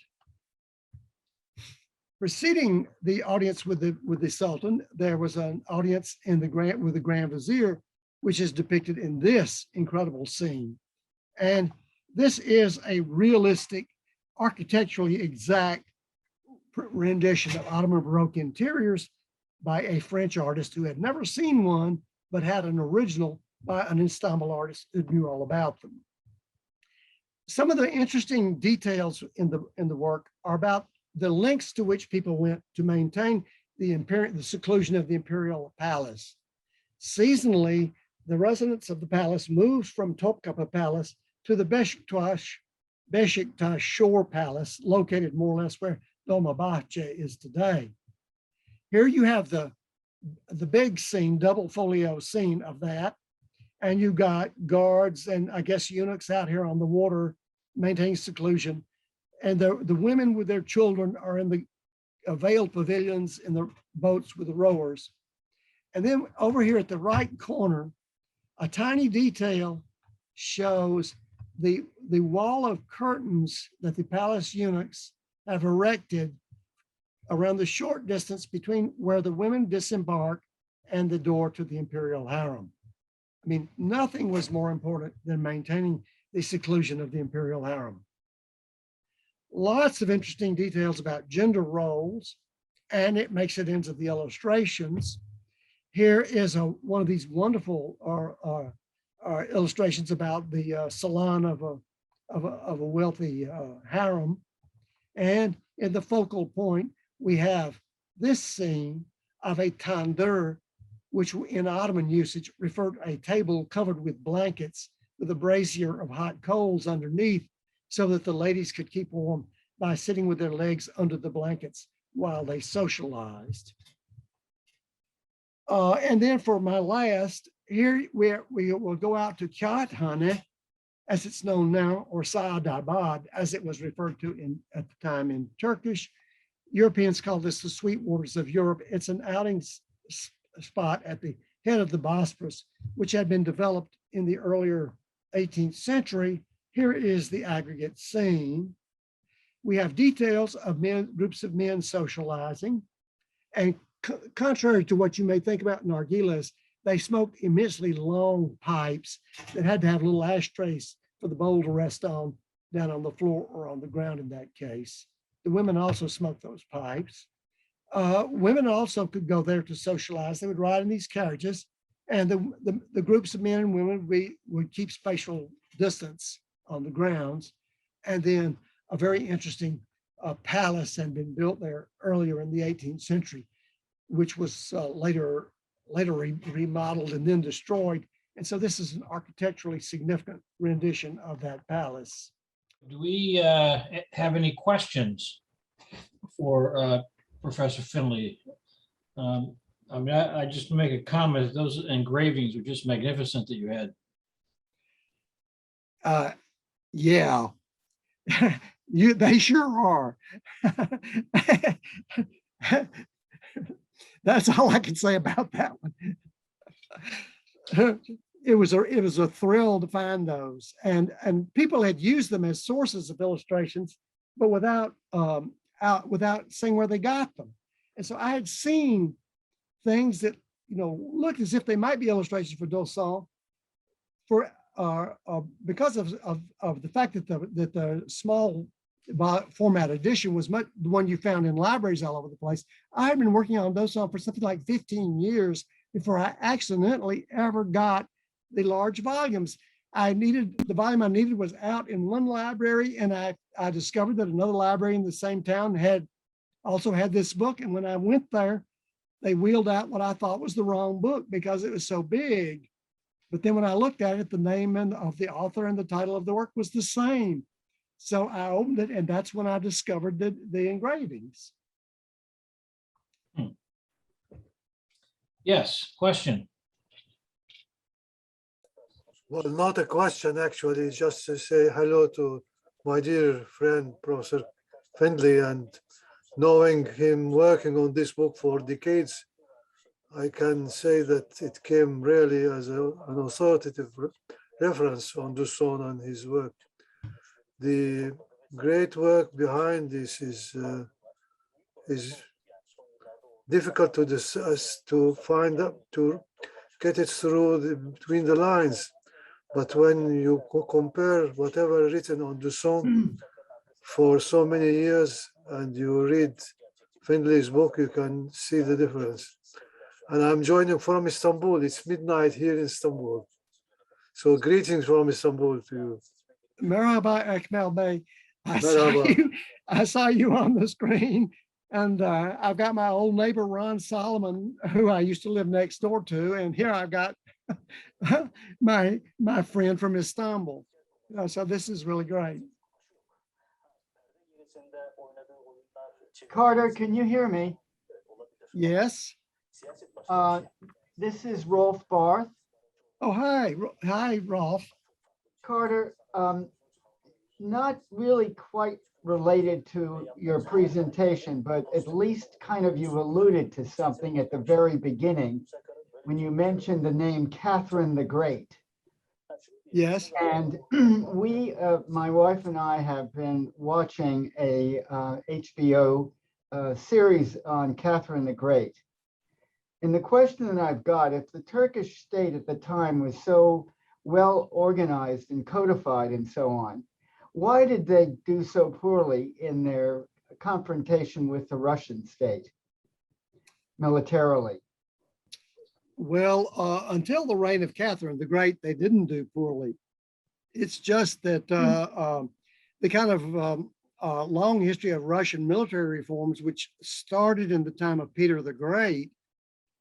Preceding the audience with the Sultan, there was an audience with the Grand Vizier, which is depicted in this incredible scene. And this is a realistic, architecturally exact rendition of Ottoman Baroque interiors by a French artist who had never seen one, but had an original by an Istanbul artist who knew all about them. Some of the interesting details in the work are about the lengths to which people went to maintain the seclusion of the imperial palace. Seasonally, the residents of the palace moved from Topkapı Palace to the Beşiktaş Shore Palace, located more or less where Dolmabahce is today. Here you have the big scene, double folio scene of that. And you got guards and I guess eunuchs out here on the water maintaining seclusion. And the women with their children are in the veiled pavilions in the boats with the rowers. And then over here at the right corner, a tiny detail shows the wall of curtains that the palace eunuchs have erected around the short distance between where the women disembark and the door to the imperial harem. I mean, nothing was more important than maintaining the seclusion of the imperial harem. Lots of interesting details about gender roles, and it makes it into the illustrations. Here is one of these wonderful illustrations about the salon of a wealthy harem. And in the focal point, we have this scene of a tandoor, which in Ottoman usage referred to a table covered with blankets with a brazier of hot coals underneath, so that the ladies could keep warm by sitting with their legs under the blankets while they socialized. And then for my last, here we will go out to Kağıthane, as it's known now, or Saadabad, as it was referred to at the time in Turkish. Europeans call this the sweet waters of Europe. It's an outing spot at the head of the Bosphorus, which had been developed in the earlier 18th century. Here is the aggregate scene. We have details of groups of men socializing. And contrary to what you may think about nargilehs, they smoked immensely long pipes that had to have little ashtrays for the bowl to rest on, down on the floor or on the ground in that case. The women also smoked those pipes. Women also could go there to socialize. They would ride in these carriages, and the groups of men and women would keep spatial distance on the grounds. And then a very interesting palace had been built there earlier in the 18th century, which was later remodeled and then destroyed. And so this is an architecturally significant rendition of that palace. Do we have any questions for Professor Findley. I mean, I just make a comment, those engravings were just magnificent that you had. Yeah, they sure are. That's all I can say about that one. It was a thrill to find those, and people had used them as sources of illustrations, but without saying where they got them. And so I had seen things that looked as if they might be illustrations for Dosson, for because of the fact that the small format edition was the one you found in libraries all over the place. I had been working on Dosson for something like 15 years before I accidentally ever got the large volumes. The volume I needed was out in one library, and I discovered that another library in the same town also had this book. And when I went there, they wheeled out what I thought was the wrong book because it was so big. But then when I looked at it, the name of the author and the title of the work was the same. So I opened it, and that's when I discovered the engravings. Yes, question. Well, not a question, actually, just to say hello to my dear friend, Professor Findley, and knowing him working on this book for decades, I can say that it came really as an authoritative reference on Dusson and his work. The great work behind this is difficult to discuss, to find out, to get it through between the lines. But when you compare whatever written on Dusson for so many years and you read Findley's book, you can see the difference. And I'm joining from Istanbul. It's midnight here in Istanbul. So greetings from Istanbul to you. Merhaba, Akmal Bey. Merhaba. I saw you on the screen, and I've got my old neighbor, Ron Solomon, who I used to live next door to. And here I've got my friend from Istanbul. So this is really great. Carter, can you hear me? Yes. This is Rolf Barth. Oh, hi. Hi, Rolf. Carter, not really quite related to your presentation, but at least kind of you alluded to something at the very beginning when you mentioned the name Catherine the Great. Yes. And we, my wife and I, have been watching a HBO series on Catherine the Great. And the question that I've got, if the Turkish state at the time was so well organized and codified and so on, why did they do so poorly in their confrontation with the Russian state militarily? Well, until the reign of Catherine the Great, they didn't do poorly. It's just that the kind of long history of Russian military reforms, which started in the time of Peter the Great,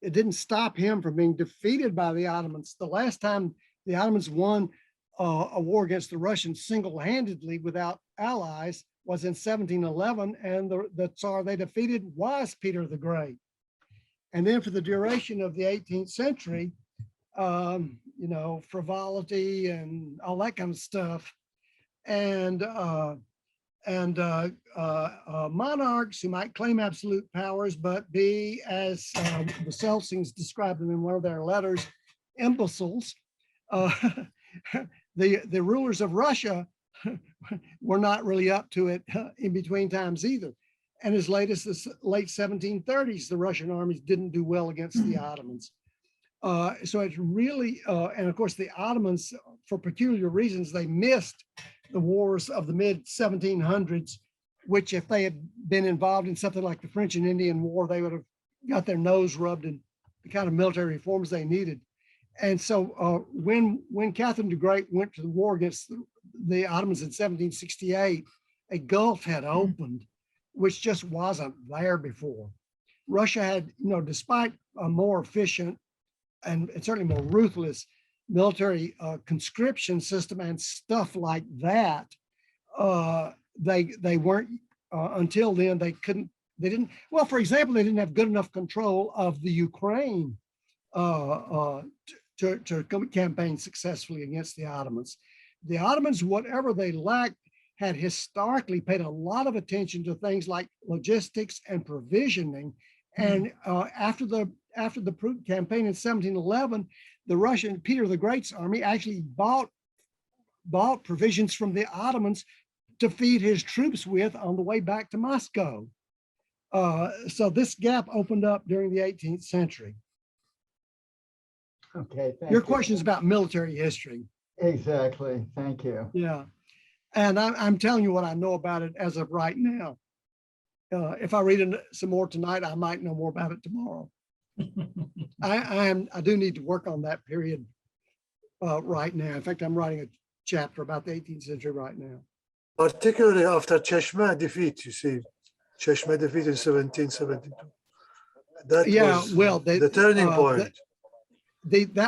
it didn't stop him from being defeated by the Ottomans. The last time the Ottomans won a war against the Russians single-handedly without allies was in 1711, and the Tsar they defeated was Peter the Great. And then for the duration of the 18th century, frivolity and all that kind of stuff, and monarchs who might claim absolute powers, but be, as the Celsings described them in one of their letters, imbeciles. The rulers of Russia were not really up to it in between times either. And as late as the late 1730s, the Russian armies didn't do well against the Ottomans. So it's really, and of course the Ottomans, for peculiar reasons, they missed the wars of the mid 1700s, which if they had been involved in something like the French and Indian War, they would have got their nose rubbed in the kind of military reforms they needed. And so when Catherine the Great went to the war against the Ottomans in 1768, a gulf had opened, which just wasn't there before. Russia had, despite a more efficient and certainly more ruthless military conscription system and stuff like that, they weren't, until then, they couldn't They didn't, well, for example, they didn't have good enough control of the Ukraine to campaign successfully against the Ottomans. The Ottomans, whatever they lacked, had historically paid a lot of attention to things like logistics and provisioning. And after the campaign in 1711, the Russian Peter the Great's army actually bought provisions from the Ottomans to feed his troops with on the way back to Moscow. So this gap opened up during the 18th century. Okay, thank Your you. question is about military history. Exactly, thank you. Yeah. And I'm telling you what I know about it as of right now. If I read some more tonight, I might know more about it tomorrow. I do need to work on that period right now. In fact, I'm writing a chapter about the 18th century right now. Particularly after Cheshmeh defeat, you see, Cheshmeh defeat in 1772. That was the turning point.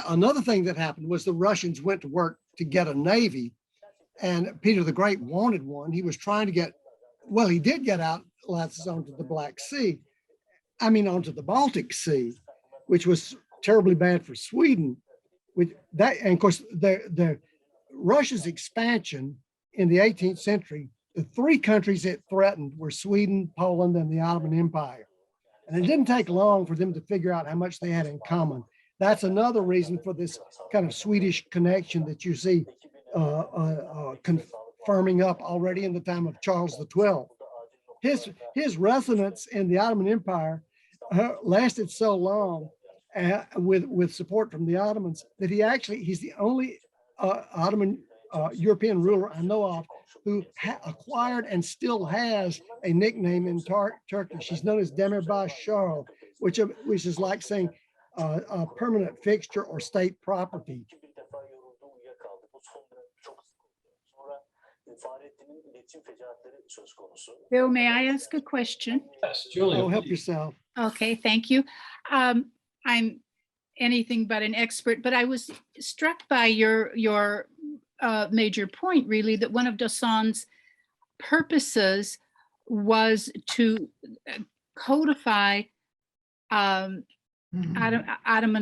Another thing that happened was the Russians went to work to get a navy, and Peter the Great wanted one. He was trying to get, well, he did get outlets onto the Black Sea, onto the Baltic Sea, which was terribly bad for Sweden. With that, and of course, the Russia's expansion in the 18th century, the three countries it threatened were Sweden, Poland, and the Ottoman Empire. And it didn't take long for them to figure out how much they had in common. That's another reason for this kind of Swedish connection that you see confirming up already in the time of Charles XII. His resonance in the Ottoman Empire lasted so long with support from the Ottomans that he's the only Ottoman European ruler I know of who acquired and still has a nickname in Turkish. She's known as Demirbaş Şah, which is like saying a permanent fixture or state property. Bill, may I ask a question? Yes, Julia. Oh, help yourself. Okay, thank you. I'm anything but an expert, but I was struck by your major point, really, that one of Dassault's purposes was to codify Ottoman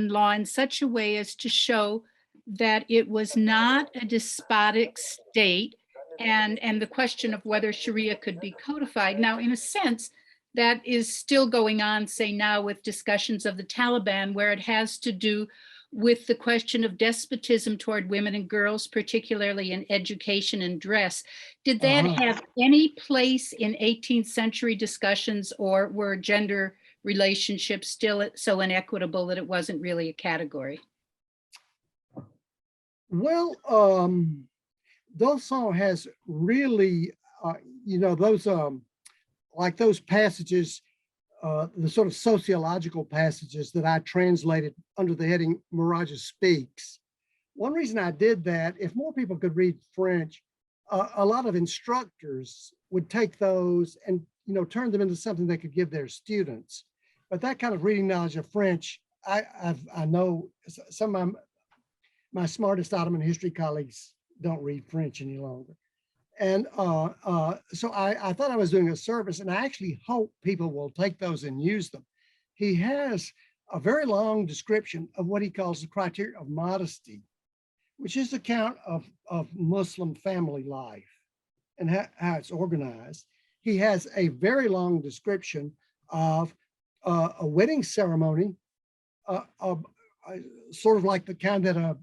law in such a way as to show that it was not a despotic state, and the question of whether Sharia could be codified. Now, in a sense, that is still going on, say now with discussions of the Taliban, where it has to do with the question of despotism toward women and girls, particularly in education and dress. Did that have any place in 18th century discussions, or were gender relationships still so inequitable that it wasn't really a category? Well, Dassault has really, those like those passages, the sort of sociological passages that I translated under the heading Mouradgea Speaks. One reason I did that, if more people could read French, a lot of instructors would take those and turn them into something they could give their students. But that kind of reading knowledge of French, I know some of my smartest Ottoman history colleagues don't read French any longer. And so I thought I was doing a service, and I actually hope people will take those and use them. He has a very long description of what he calls the criteria of modesty, which is the account of Muslim family life and how it's organized. He has a very long description of a wedding ceremony, sort of like the kind that an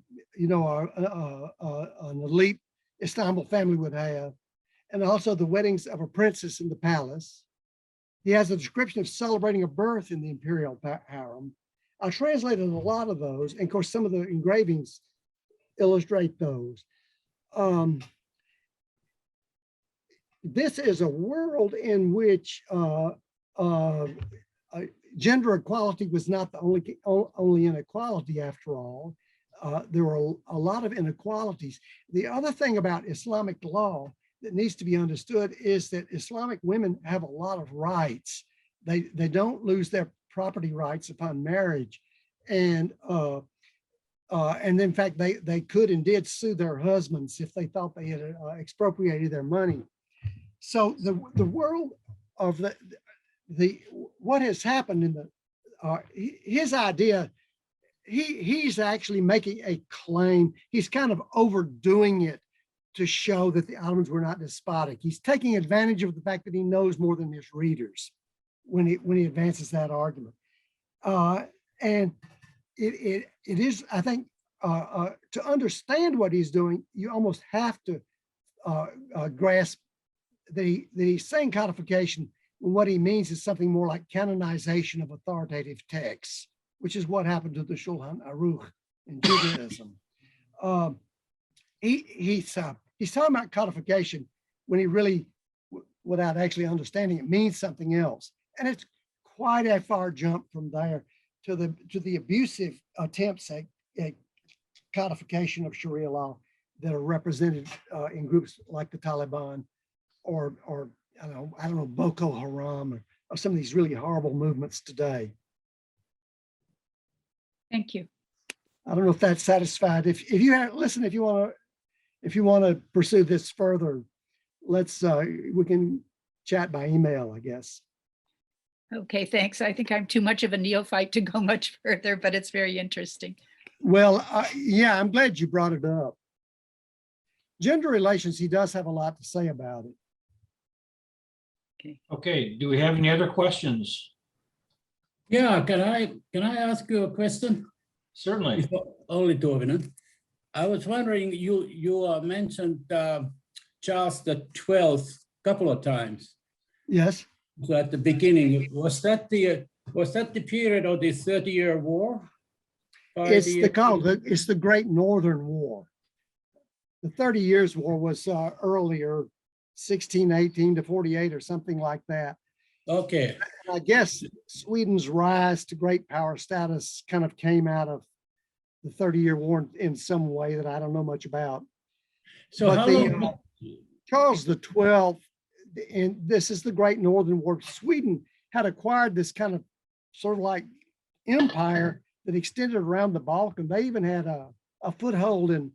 elite Istanbul family would have, and also the weddings of a princess in the palace. He has a description of celebrating a birth in the imperial harem. I translated a lot of those, and of course some of the engravings illustrate those. This is a world in which gender equality was not the only inequality after all. There were a lot of inequalities. The other thing about Islamic law that needs to be understood is that Islamic women have a lot of rights. They don't lose their property rights upon marriage. And in fact, they could and did sue their husbands if they thought they had expropriated their money. So the world of what has happened in the his idea, he's actually making a claim. He's kind of overdoing it to show that the Ottomans were not despotic. He's taking advantage of the fact that he knows more than his readers when he advances that argument. And it is, I think, to understand what he's doing, you almost have to grasp that he's saying codification. What he means is something more like canonization of authoritative texts, which is what happened to the Shulchan Aruch in Judaism. He's talking about codification when he really, without actually understanding it, means something else. And it's quite a far jump from there to the abusive attempts at codification of Sharia law that are represented in groups like the Taliban or I don't know, Boko Haram or some of these really horrible movements today. Thank you. I don't know if that's satisfied. If you have, listen, if you want to pursue this further, let's we can chat by email, I guess. Okay, thanks. I think I'm too much of a neophyte to go much further, but it's very interesting. Well, yeah, I'm glad you brought it up. Gender relations, he does have a lot to say about it. Okay, do we have any other questions? Yeah, can I ask you a question? Certainly. If only two of them. I was wondering, you mentioned Charles the 12th a couple of times. Yes. So at the beginning, was that the period of the 30-year war? It's the Great Northern War. The 30 Years' War was earlier, 1618 to 48 or something like that. Okay. And I guess Sweden's rise to great power status kind of came out of the 30-year war in some way that I don't know much about. So but how long? Charles the 12th, and this is the Great Northern War. Sweden had acquired this kind of sort of like empire that extended around the Balkan. They even had a foothold in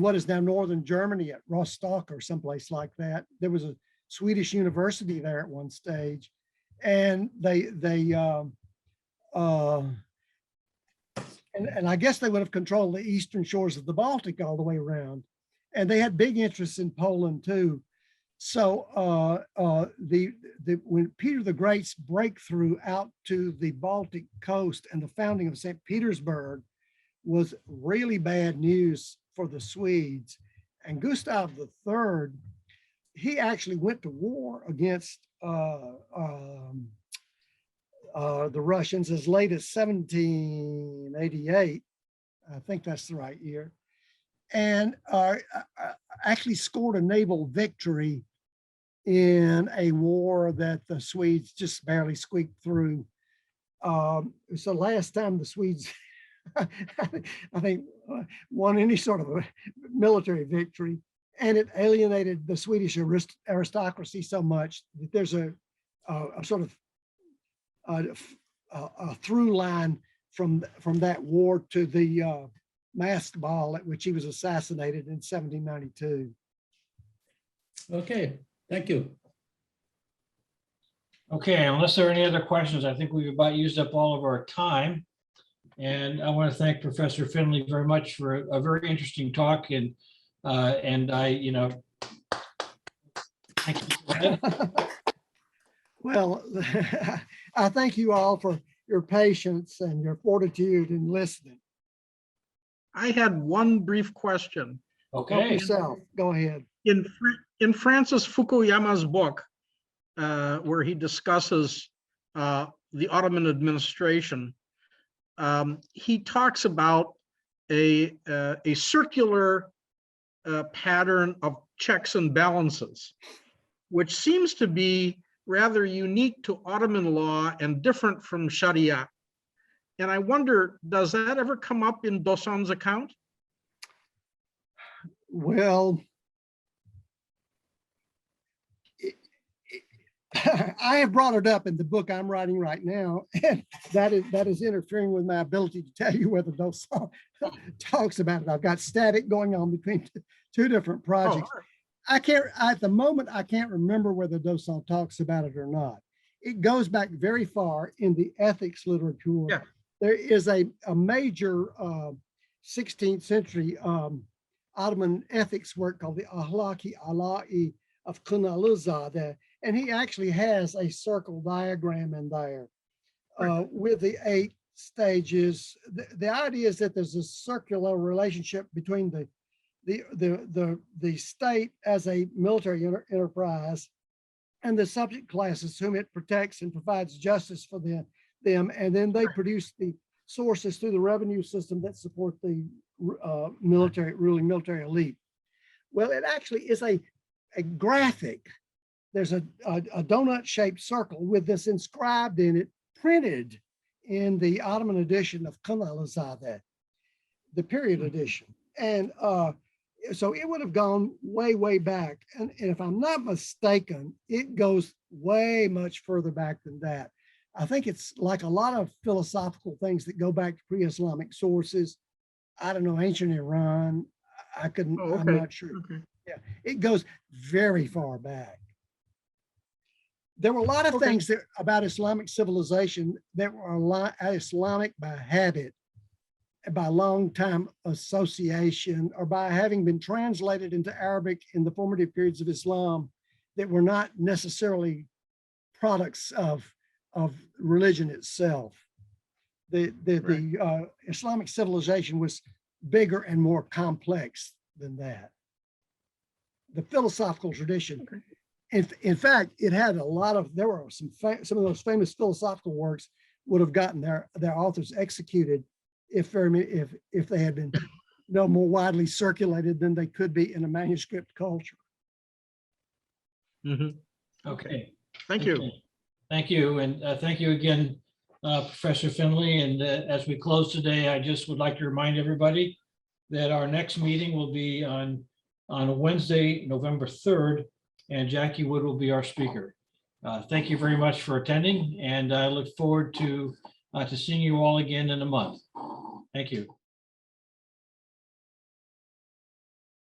what is now northern Germany at Rostock or someplace like that. There was a Swedish university there at one stage, and and I guess they would have controlled the eastern shores of the Baltic all the way around, and they had big interests in Poland too. So when Peter the Great's breakthrough out to the Baltic coast and the founding of St. Petersburg was really bad news for the Swedes. And Gustav III, he actually went to war against the Russians as late as 1788. I think that's the right year. And actually scored a naval victory in a war that the Swedes just barely squeaked through. It's the last time the Swedes, I think, won any sort of a military victory, and it alienated the Swedish aristocracy so much that there's a sort of a through line from that war to the masked ball at which he was assassinated in 1792. Okay, thank you. Okay, unless there are any other questions, I think we've about used up all of our time. And I want to thank Professor Findley very much for a very interesting talk. And I, thank you for that. Well, I thank you all for your patience and your fortitude in listening. I had one brief question. Help Okay, yourself. Go ahead. In Francis Fukuyama's book, where he discusses the Ottoman administration, he talks about a circular pattern of checks and balances, which seems to be rather unique to Ottoman law and different from Sharia. And I wonder, does that ever come up in Dosan's account? Well, I have brought it up in the book I'm writing right now, and that is interfering with my ability to tell you whether Dosan talks about it. I've got static going on between two different projects. Oh, I can't, at the moment, I can't remember whether Dosan talks about it or not. it goes back very far in the ethics literature. Yeah. There is a major 16th century Ottoman ethics work called the Ahlaki Ala'i of Kunaluzade, and he actually has a circle diagram in there with the 8 stages. The idea is that there's a circular relationship between the state as a military enterprise and the subject classes whom it protects and provides justice for them, and then they produce the sources through the revenue system that support the ruling military elite. Well, it actually is a graphic. There's a donut-shaped circle with this inscribed in it, printed in the Ottoman edition of Kunaluzade, the period edition. And so it would have gone way, way back. And if I'm not mistaken, it goes way much further back than that. I think it's like a lot of philosophical things that go back to pre-Islamic sources. I don't know, ancient Iran. I'm not sure. Okay. Yeah, it goes very far back. There were a lot of things about Islamic civilization that were Islamic by habit, by long time association, or by having been translated into Arabic in the formative periods of Islam, that were not necessarily products of religion itself. The Islamic civilization was bigger and more complex than that. The philosophical tradition, in fact, it had a lot of, there were some of those famous philosophical works would have gotten their authors executed if they had been more widely circulated than they could be in a manuscript culture. Okay. Thank you. Okay. Thank you. And thank you again, Professor Findley. And as we close today, I just would like to remind everybody that our next meeting will be on Wednesday, November 3rd, and Jackie Wood will be our speaker. Thank you very much for attending, and I look forward to seeing you all again in a month. Thank you.